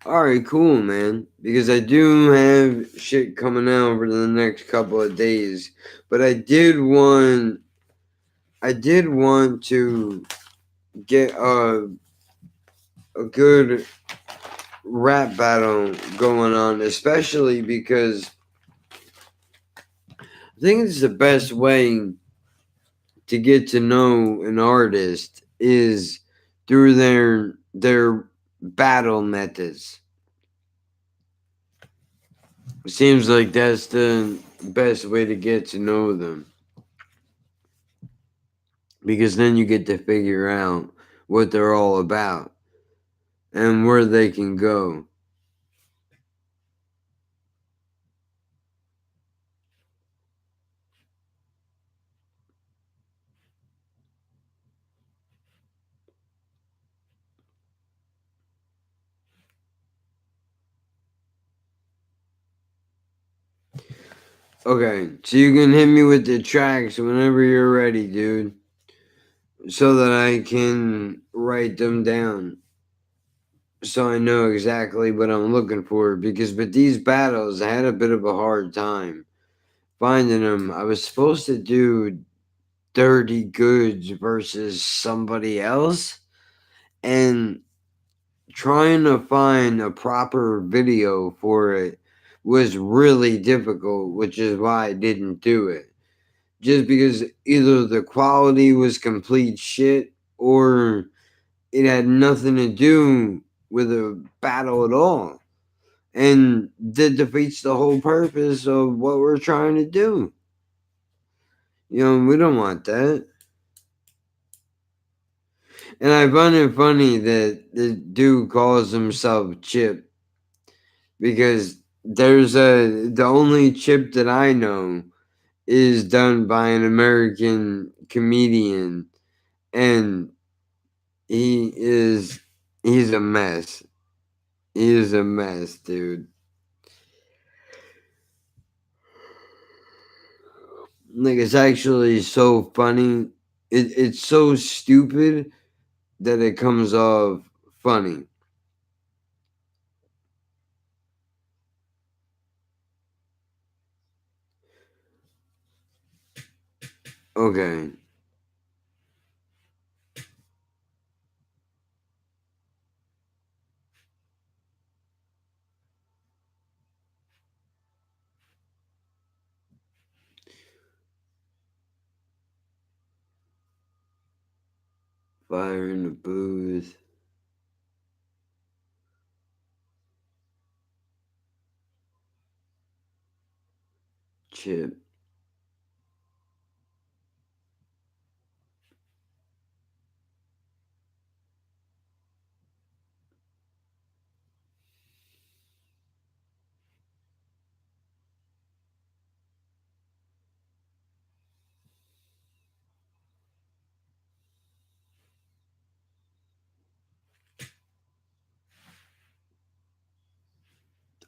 Alright, cool, man. Because I do have shit coming out over the next couple of days. But I did want to get a good rap battle going on, especially because I think it's the best way to get to know an artist is through their battle methods. It seems like that's the best way to get to know them. Because then you get to figure out what they're all about and where they can go. Okay, so you can hit me with the tracks whenever you're ready, dude. So that I can write them down. So I know exactly what I'm looking for. Because with these battles, I had a bit of a hard time finding them. I was supposed to do Dirty Goods versus somebody else. And trying to find a proper video for it was really difficult, which is why I didn't do it. Just because either the quality was complete shit or it had nothing to do with a battle at all. And that defeats the whole purpose of what we're trying to do. You know, we don't want that. And I find it funny that the dude calls himself Chip because the only Chip that I know is done by an American comedian, and he's a mess. He is a mess, dude. Like, it's actually so funny. It's so stupid that it comes off funny. Okay. Fire in the booth. Chip.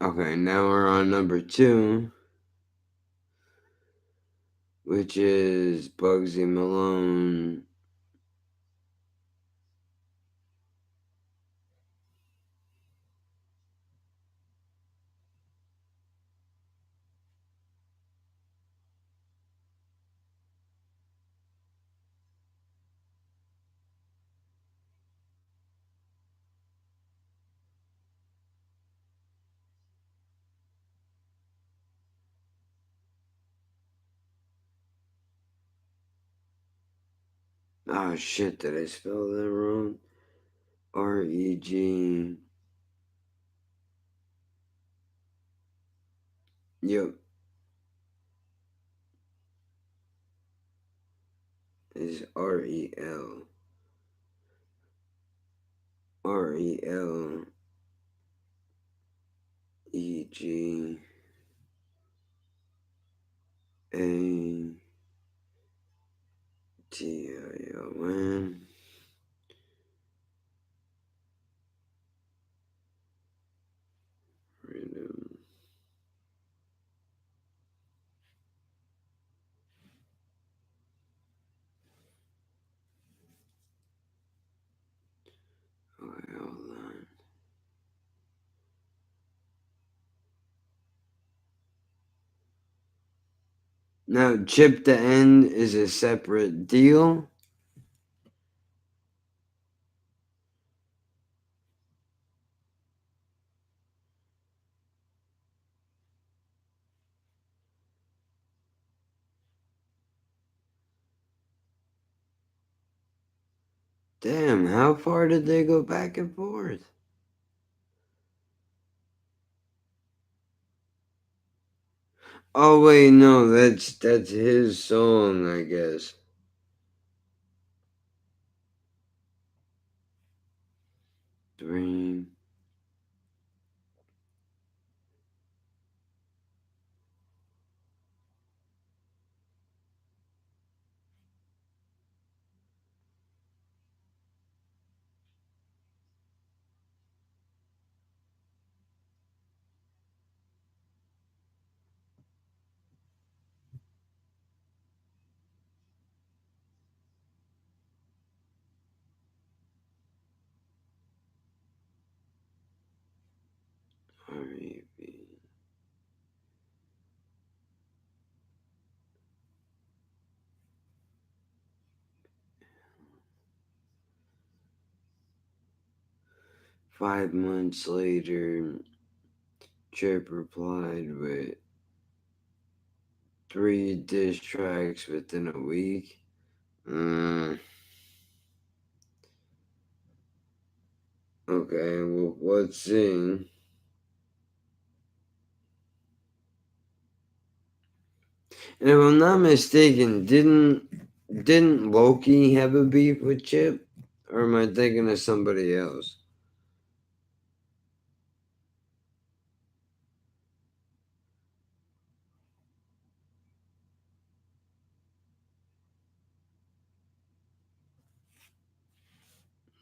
Okay, now we're on number 2, which is Bugsy Malone. Oh shit, did I spell that wrong? REG. Yep. Is REL. REL. EG. A. Now, chip to end is a separate deal. Damn, how far did they go back and forth? Oh wait, no, that's his song, I guess. Dream. R.E.B. Five months later, Chip replied with 3 diss tracks within a week. Okay, well, let's see. And if I'm not mistaken, didn't Loki have a beef with Chip? Or am I thinking of somebody else?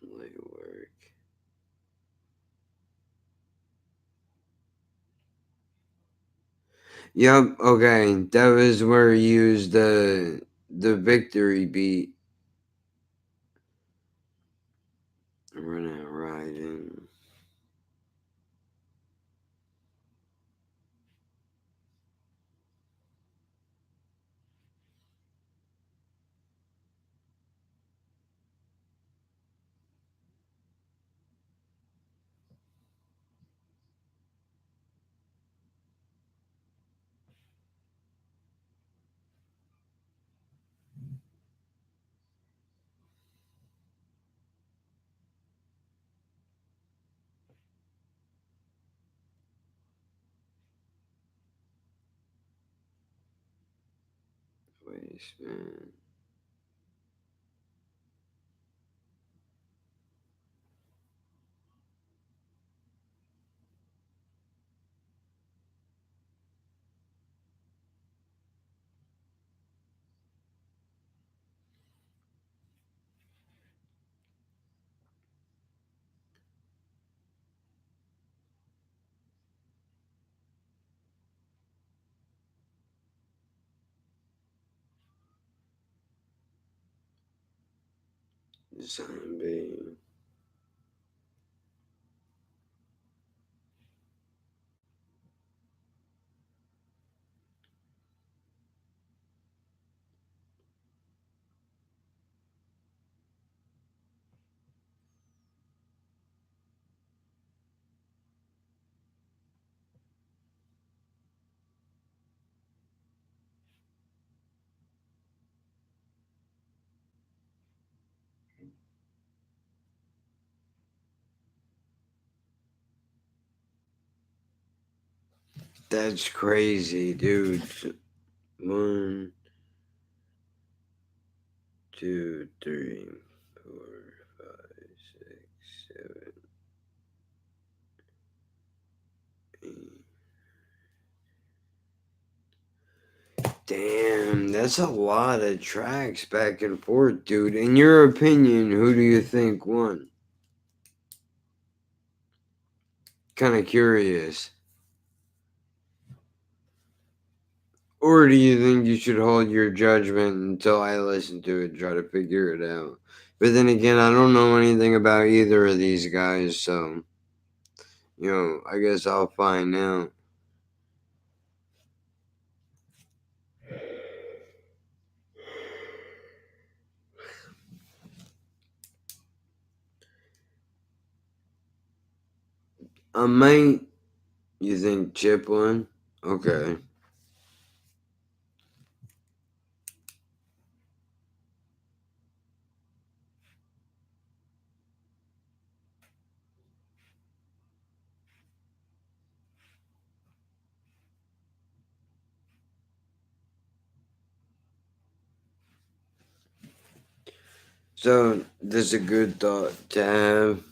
Late work. Yep, okay. That was where he used the victory beat. Run out riding. Wasteman. Zombie. That's crazy, dude. 1, 2, 3, 4, 5, 6, 7, 8. Damn, that's a lot of tracks back and forth, dude. In your opinion, who do you think won? Kind of curious. Or do you think you should hold your judgment until I listen to it, try to figure it out? But then again, I don't know anything about either of these guys, so, I guess I'll find out. I might. You think Chip won? Okay. So that's a good thought to have.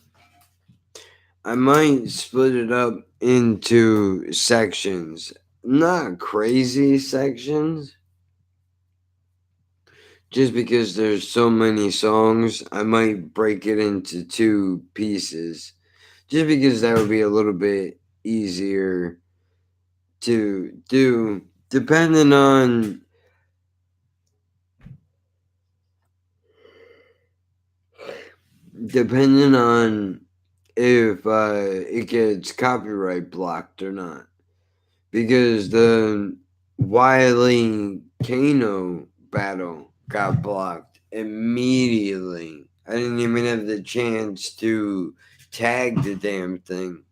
I might split it up into sections. Not crazy sections. Just because there's so many songs, I might break it into 2 pieces. Just because that would be a little bit easier to do, depending on if it gets copyright blocked or not. Because the Wiley Kano battle got blocked immediately. I didn't even have the chance to tag the damn thing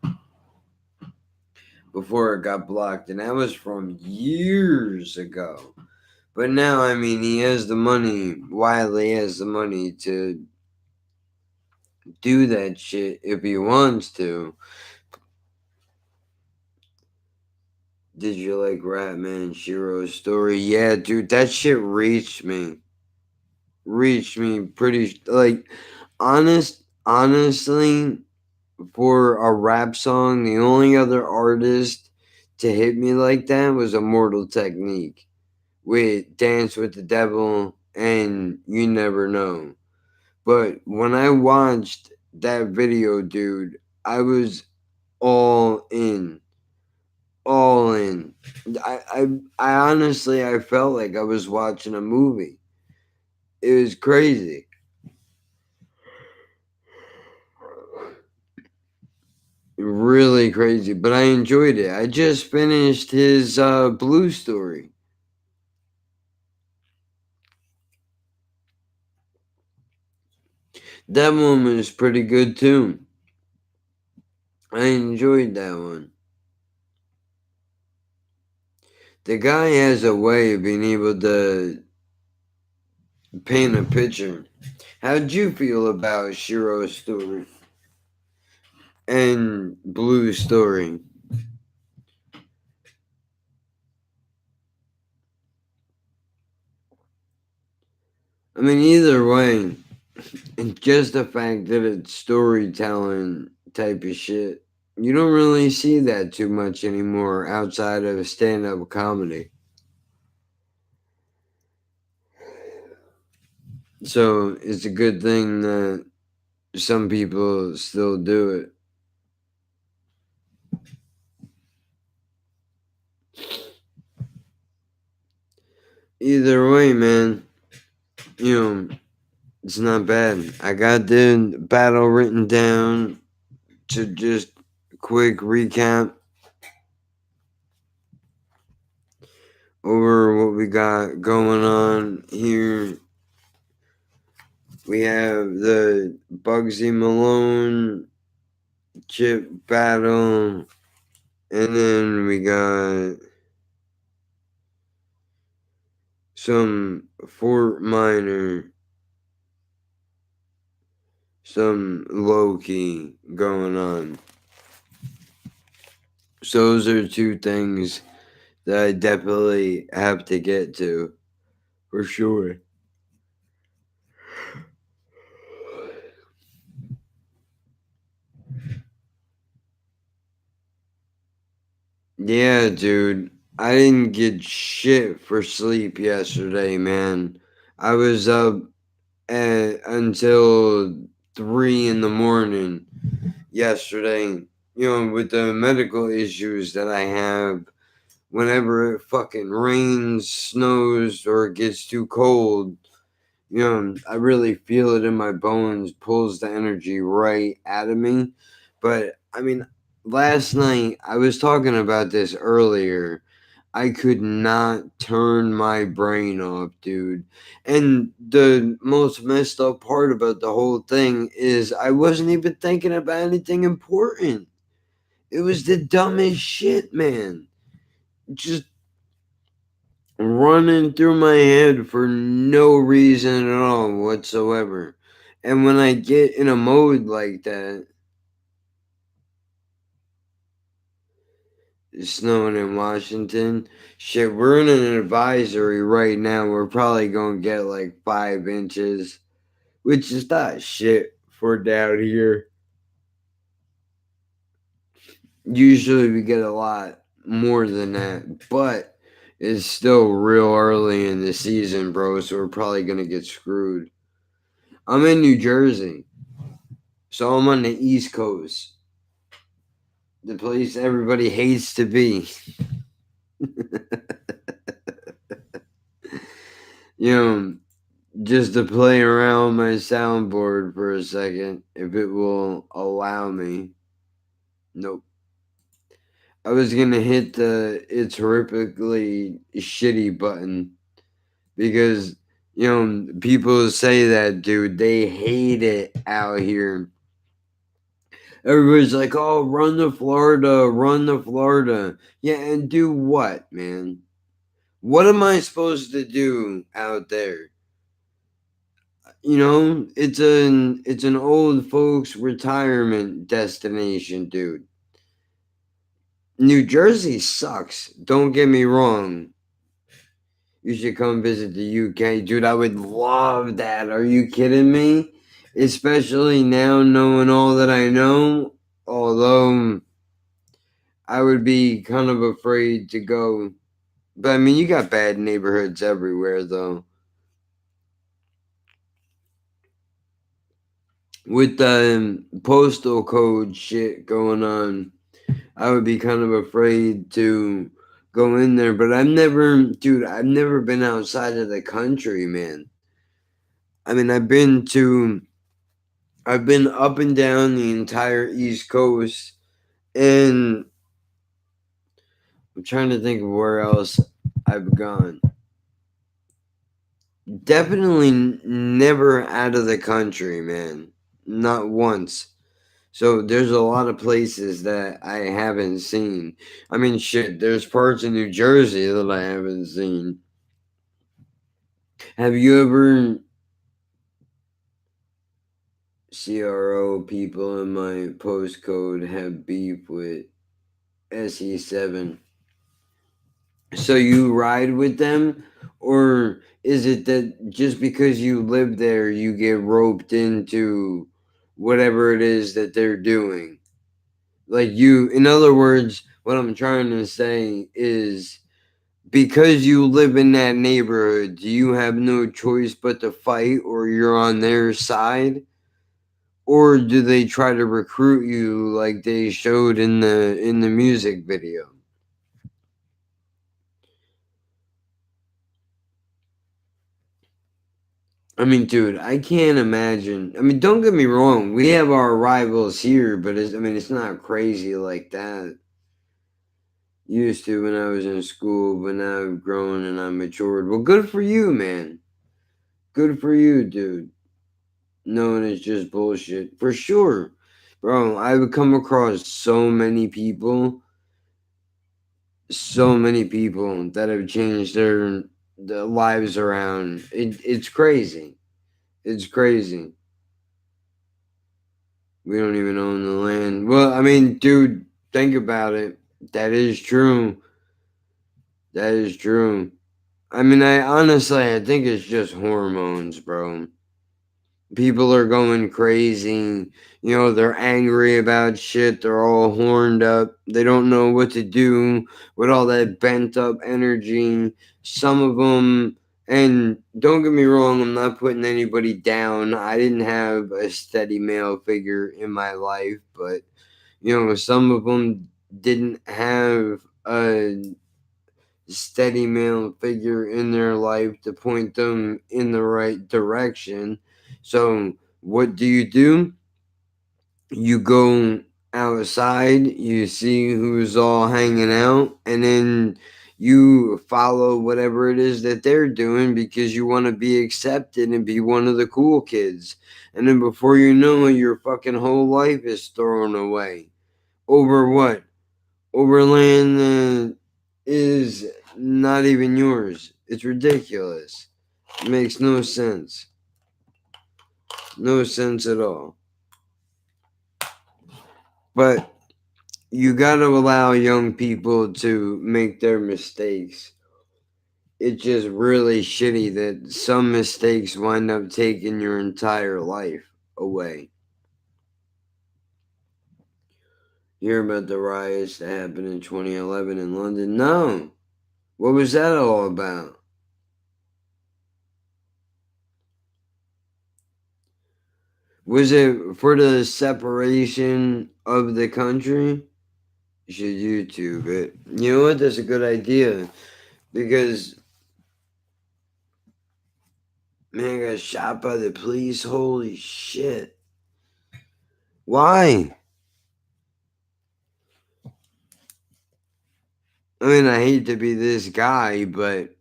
before it got blocked, and that was from years ago. But now, I mean, he has the money. Wiley has the money to do that shit if he wants to. Did you like Ratman Shiro's story? Yeah, dude, that shit reached me. Reached me pretty like honestly, for a rap song, the only other artist to hit me like that was Immortal Technique with Dance with the Devil and You Never Know. But when I watched that video, dude, I was all in. All in. I honestly I felt like I was watching a movie. It was crazy. Really crazy, but I enjoyed it. I just finished his Blue Story. That one was pretty good too. I enjoyed that one. The guy has a way of being able to paint a picture. How'd you feel about Shiro's story and Blue's story? I mean, either way, it's just the fact that it's storytelling type of shit. You don't really see that too much anymore outside of stand up comedy. So it's a good thing that some people still do it. Either way, man, you know, it's not bad. I got the battle written down to just quick recap over what we got going on here. We have the Bugsy Malone Chip battle, and then we got some Fort Minor, some low key going on. So those are 2 things that I definitely have to get to for sure. Yeah, dude. I didn't get shit for sleep yesterday, man. I was up until 3 in the morning yesterday. You know, with the medical issues that I have, whenever it fucking rains, snows, or it gets too cold, you know, I really feel it in my bones, pulls the energy right out of me. But I mean, last night, I was talking about this earlier. I could not turn my brain off, dude. And the most messed up part about the whole thing is I wasn't even thinking about anything important. It was the dumbest shit, man. Just running through my head for no reason at all whatsoever. And when I get in a mode like that, it's snowing in Washington. Shit, we're in an advisory right now. We're probably going to get like 5 inches, which is not shit for down here. Usually we get a lot more than that, but it's still real early in the season, bro, so we're probably going to get screwed. I'm in New Jersey, so I'm on the East Coast, the place everybody hates to be. You know, just to play around my soundboard for a second, if it will allow me. Nope. I was gonna hit the "it's horrifically shitty" button because, you know, people say that, dude. They hate it out here. Everybody's like, "Oh, run to Florida, run to Florida." Yeah, and do what, man? What am I supposed to do out there? You know, it's an old folks retirement destination, dude. New Jersey sucks. Don't get me wrong. You should come visit the UK, dude. I would love that. Are you kidding me? Especially now knowing all that I know. Although I would be kind of afraid to go. But I mean, you got bad neighborhoods everywhere, though. With the postal code shit going on, I would be kind of afraid to go in there. But I've never been outside of the country, man. I mean, I've been up and down the entire East Coast, and I'm trying to think of where else I've gone. Definitely never out of the country, man. Not once. So there's a lot of places that I haven't seen. I mean, shit, there's parts of New Jersey that I haven't seen. Have you ever CRO people in my postcode have beef with SE7? So you ride with them? Or is it that just because you live there, you get roped into whatever it is that they're doing? Like in other words, what I'm trying to say is because you live in that neighborhood, do you have no choice but to fight or you're on their side? Or do they try to recruit you like they showed in the music video? I mean, dude, I can't imagine. I mean, don't get me wrong. We have our rivals here, but it's not crazy like that. Used to when I was in school, but now I've grown and I'm matured. Well, good for you, man. Good for you, dude. Knowing it's just bullshit. For sure. Bro, I've come across so many people that have changed their lives around. It's crazy. It's crazy. We don't even own the land. Well, I mean, dude, think about it. That is true. That is true. I mean, I think it's just hormones, bro. People are going crazy. You know, they're angry about shit. They're all horned up. They don't know what to do with all that bent up energy. Some of them, and don't get me wrong, I'm not putting anybody down. I didn't have a steady male figure in my life, but, you know, some of them didn't have a steady male figure in their life to point them in the right direction. So, what do? You go outside, you see who's all hanging out, and then you follow whatever it is that they're doing because you want to be accepted and be one of the cool kids. And then before you know it, your fucking whole life is thrown away. over what? Over land that is not even yours. It's ridiculous. It makes no sense. No sense at all. But you got to allow young people to make their mistakes. It's just really shitty that some mistakes wind up taking your entire life away. You hear about the riots that happened in 2011 in London? No. What was that all about? Was it for the separation of the country? You should YouTube it. You know what? That's a good idea. Because, man, I got shot by the police. Holy shit. Why? I mean, I hate to be this guy, but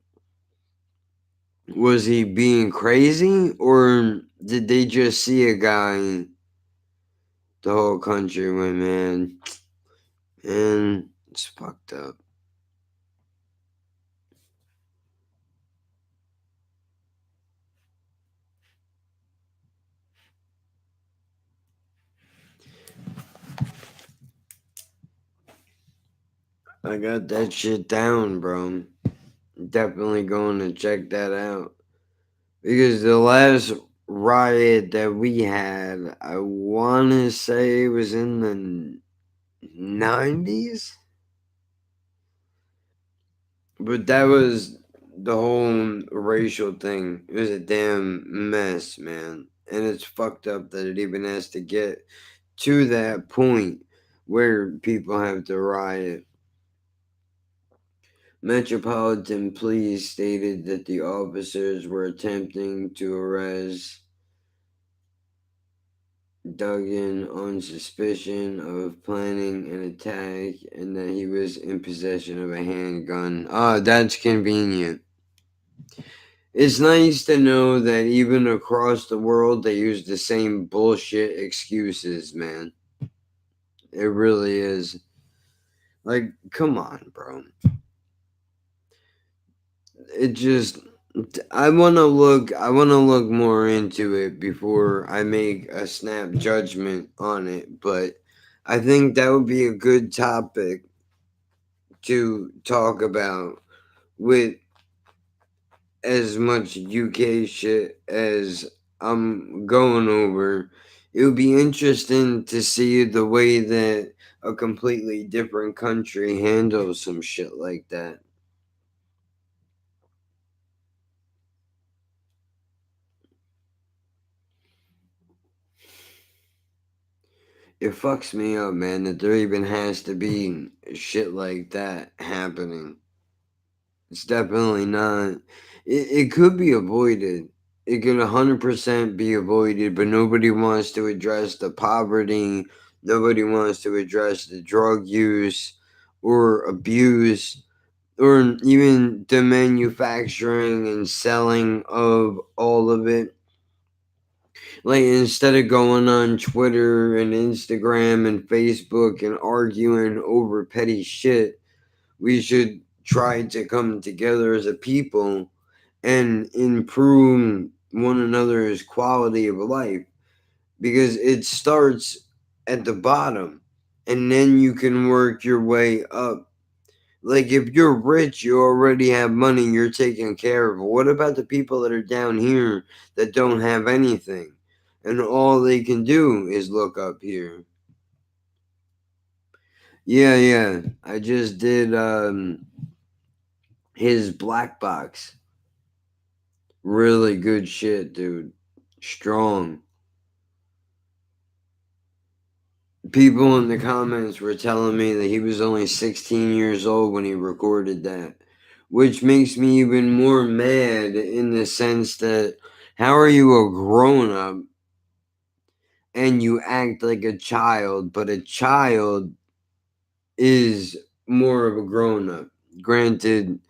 was he being crazy? Or did they just see a guy? The whole country went, man, it's fucked up. I got that shit down, bro. Definitely going to check that out. Because the last riot that we had, I want to say it was in the 90s? But that was the whole racial thing. It was a damn mess, man. And it's fucked up that it even has to get to that point where people have to riot. Metropolitan Police stated that the officers were attempting to arrest Duggan on suspicion of planning an attack and that he was in possession of a handgun. Oh, that's convenient. It's nice to know that even across the world they use the same bullshit excuses, man. It really is. Like, come on, bro. It just I want to look more into it before I make a snap judgment on it, but I think that would be a good topic to talk about with as much UK shit as I'm going over. It would be interesting to see the way that a completely different country handles some shit like that. It fucks me up, man, that there even has to be shit like that happening. It's definitely not. It could be avoided. It could 100% be avoided, but nobody wants to address the poverty. Nobody wants to address the drug use or abuse or even the manufacturing and selling of all of it. Like, instead of going on Twitter and Instagram and Facebook and arguing over petty shit, we should try to come together as a people and improve one another's quality of life, because it starts at the bottom and then you can work your way up. Like, if you're rich, you already have money, you're taken care of. What about the people that are down here that don't have anything and all they can do is look up here? Yeah, I just did his Black Box. Really good shit, dude. Strong. People in the comments were telling me that he was only 16 years old when he recorded that, which makes me even more mad in the sense that how are you a grown up and you act like a child, but a child is more of a grown up? Granted,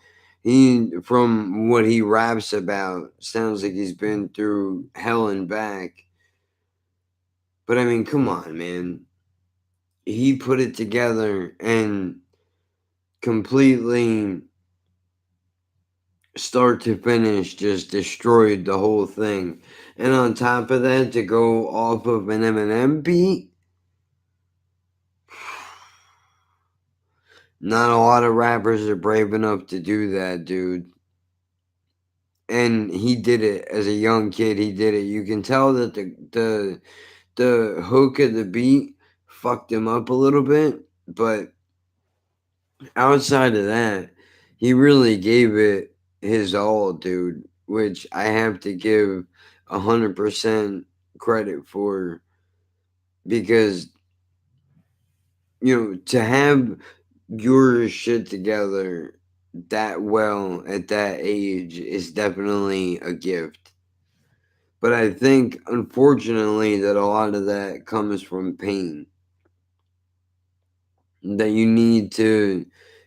he, from what he raps about, sounds like he's been through hell and back. But I mean, come on, man. he put it together and completely, start to finish, just destroyed the whole thing. And on top of that, to go off of an Eminem beat, not a lot of rappers are brave enough to do that, dude. And he did it as a young kid. He did it. You can tell that the hook of the beat fucked him up a little bit, but outside of that, he really gave it his all, dude. Which I have to give 100% credit for, because to have your shit together that well at that age is definitely a gift. But I think, unfortunately, that a lot of that comes from pain. That you need to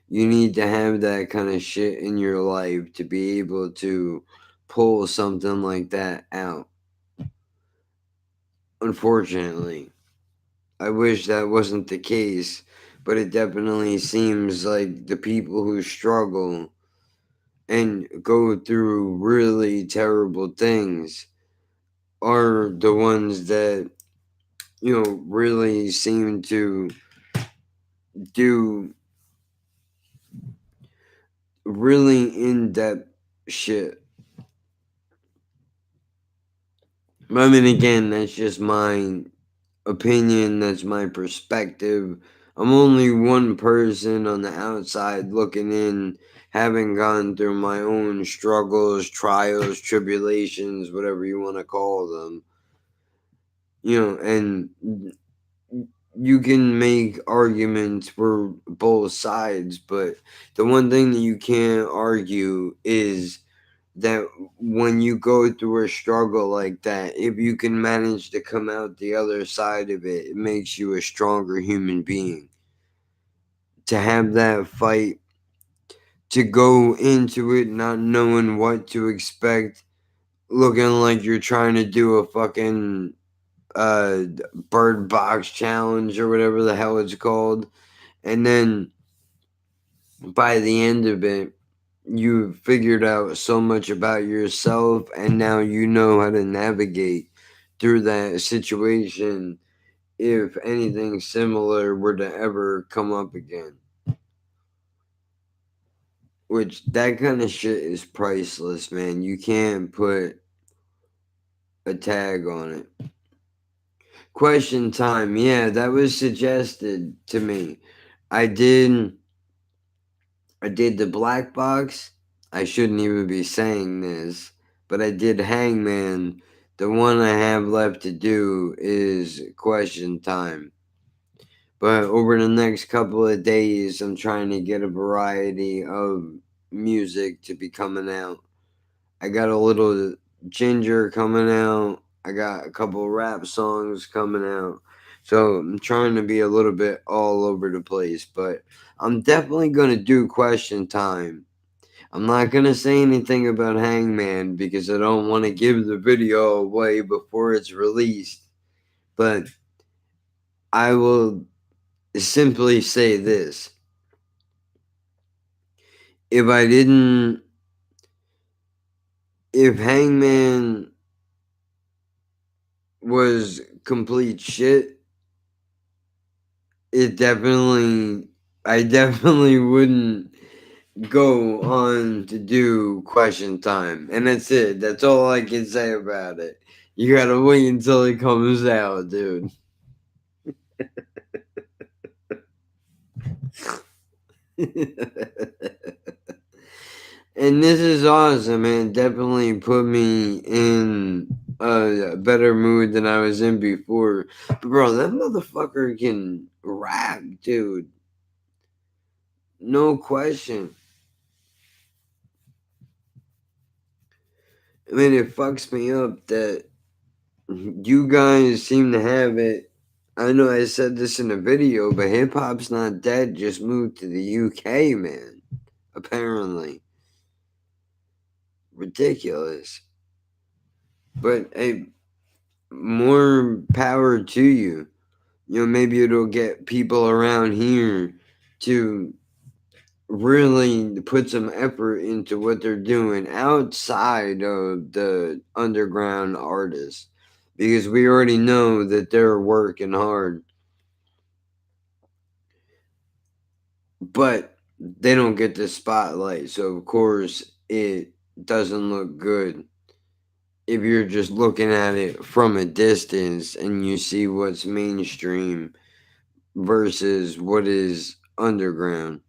have that kind of shit in your life to be able to pull something like that out. Unfortunately, I wish that wasn't the case, but it definitely seems like the people who struggle and go through really terrible things are the ones that really seem to do really in-depth shit. I mean, again, that's just my opinion, that's my perspective. I'm only one person on the outside looking in, having gone through my own struggles, trials, tribulations, whatever you want to call them. And you can make arguments for both sides, but the one thing that you can't argue is that when you go through a struggle like that, if you can manage to come out the other side of it, it makes you a stronger human being. To have that fight, to go into it not knowing what to expect, looking like you're trying to do a fucking bird box challenge or whatever the hell it's called, and then by the end of it, you figured out so much about yourself, and now you know how to navigate through that situation if anything similar were to ever come up again. Which, that kind of shit is priceless, man. You can't put a tag on it. Question time. Yeah, that was suggested to me. I did the black box. I shouldn't even be saying this, but I did Hangman. The one I have left to do is question time. But over the next couple of days, I'm trying to get a variety of music to be coming out. I got a little ginger coming out. I got a couple rap songs coming out. So I'm trying to be a little bit all over the place, but I'm definitely going to do question time. I'm not going to say anything about Hangman because I don't want to give the video away before it's released. But I will simply say this. If I didn't, if Hangman was complete shit, I definitely wouldn't go on to do question time. And that's it. That's all I can say about it. You gotta wait until it comes out, dude. And this is awesome, man. Definitely put me in a better mood than I was in before. Bro, that motherfucker can rap, dude. No question. I mean, it fucks me up that you guys seem to have it. I know I said this in a video, but Hip Hop's Not Dead just moved to the UK, man. Apparently. Ridiculous. But hey, more power to you. maybe it'll get people around here to really put some effort into what they're doing outside of the underground artists, because we already know that they're working hard, but they don't get the spotlight. So of course it doesn't look good if you're just looking at it from a distance and you see what's mainstream versus what is underground.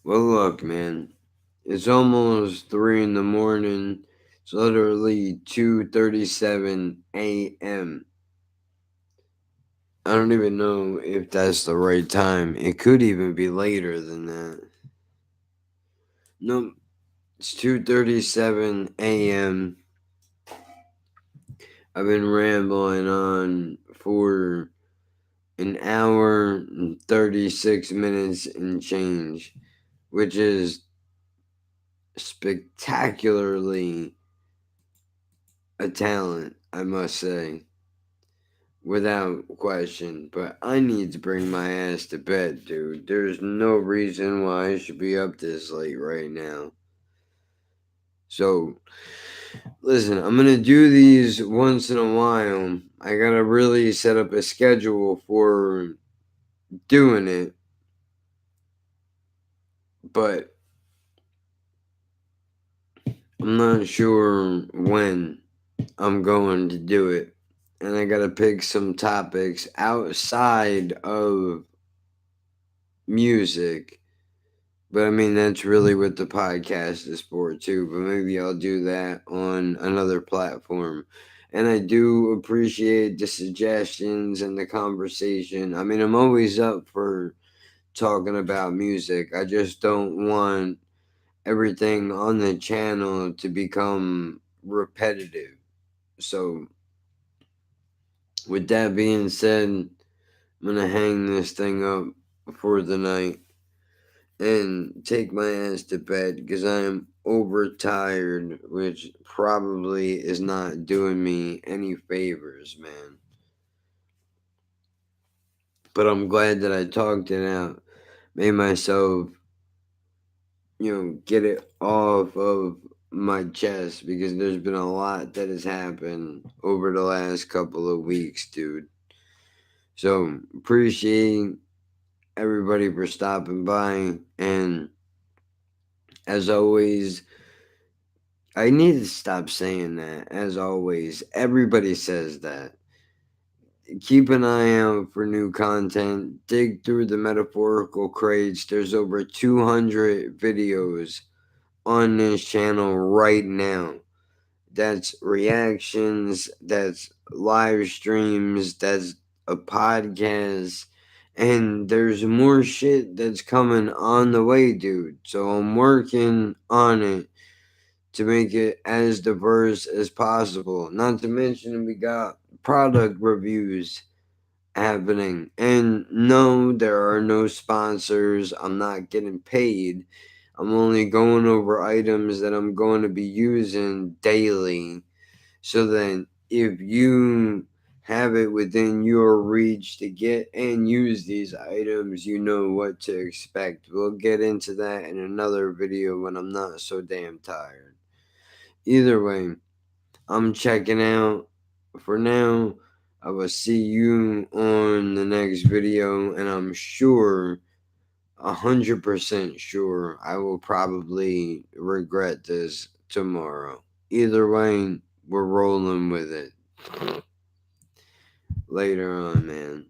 Well, look, man, it's almost 3 in the morning. It's literally 2:37 a.m. I don't even know if that's the right time. It could even be later than that. No, it's 2:37 a.m. I've been rambling on for an hour and 36 minutes and change, which is spectacularly a talent, I must say, without question. But I need to bring my ass to bed, dude. There's no reason why I should be up this late right now. So, listen, I'm gonna do these once in a while. I gotta really set up a schedule for doing it, but I'm not sure when I'm going to do it. And I gotta pick some topics outside of music. But I mean, that's really what the podcast is for, too. But maybe I'll do that on another platform. And I do appreciate the suggestions and the conversation. I mean, I'm always up for talking about music. I just don't want everything on the channel to become repetitive. So, with that being said, I'm gonna hang this thing up for the night and take my ass to bed because I am overtired, which probably is not doing me any favors, man. But I'm glad that I talked it out, made myself, get it off of my chest because there's been a lot that has happened over the last couple of weeks, dude. So appreciate everybody for stopping by, and as always, I need to stop saying that. As always, everybody says that. Keep an eye out for new content. Dig through the metaphorical crates. There's over 200 videos on this channel right now. That's reactions, that's live streams, that's a podcast, and there's more shit that's coming on the way, dude. So I'm working on it to make it as diverse as possible. Not to mention, we got product reviews happening. And no, there are no sponsors. I'm not getting paid. I'm only going over items that I'm going to be using daily. So then, if you have it within your reach to get and use these items, you know what to expect. We'll get into that in another video when I'm not so damn tired. Either way, I'm checking out for now. I will see you on the next video, and I'm sure, 100% sure, I will probably regret this tomorrow. Either way, we're rolling with it. Later on, man.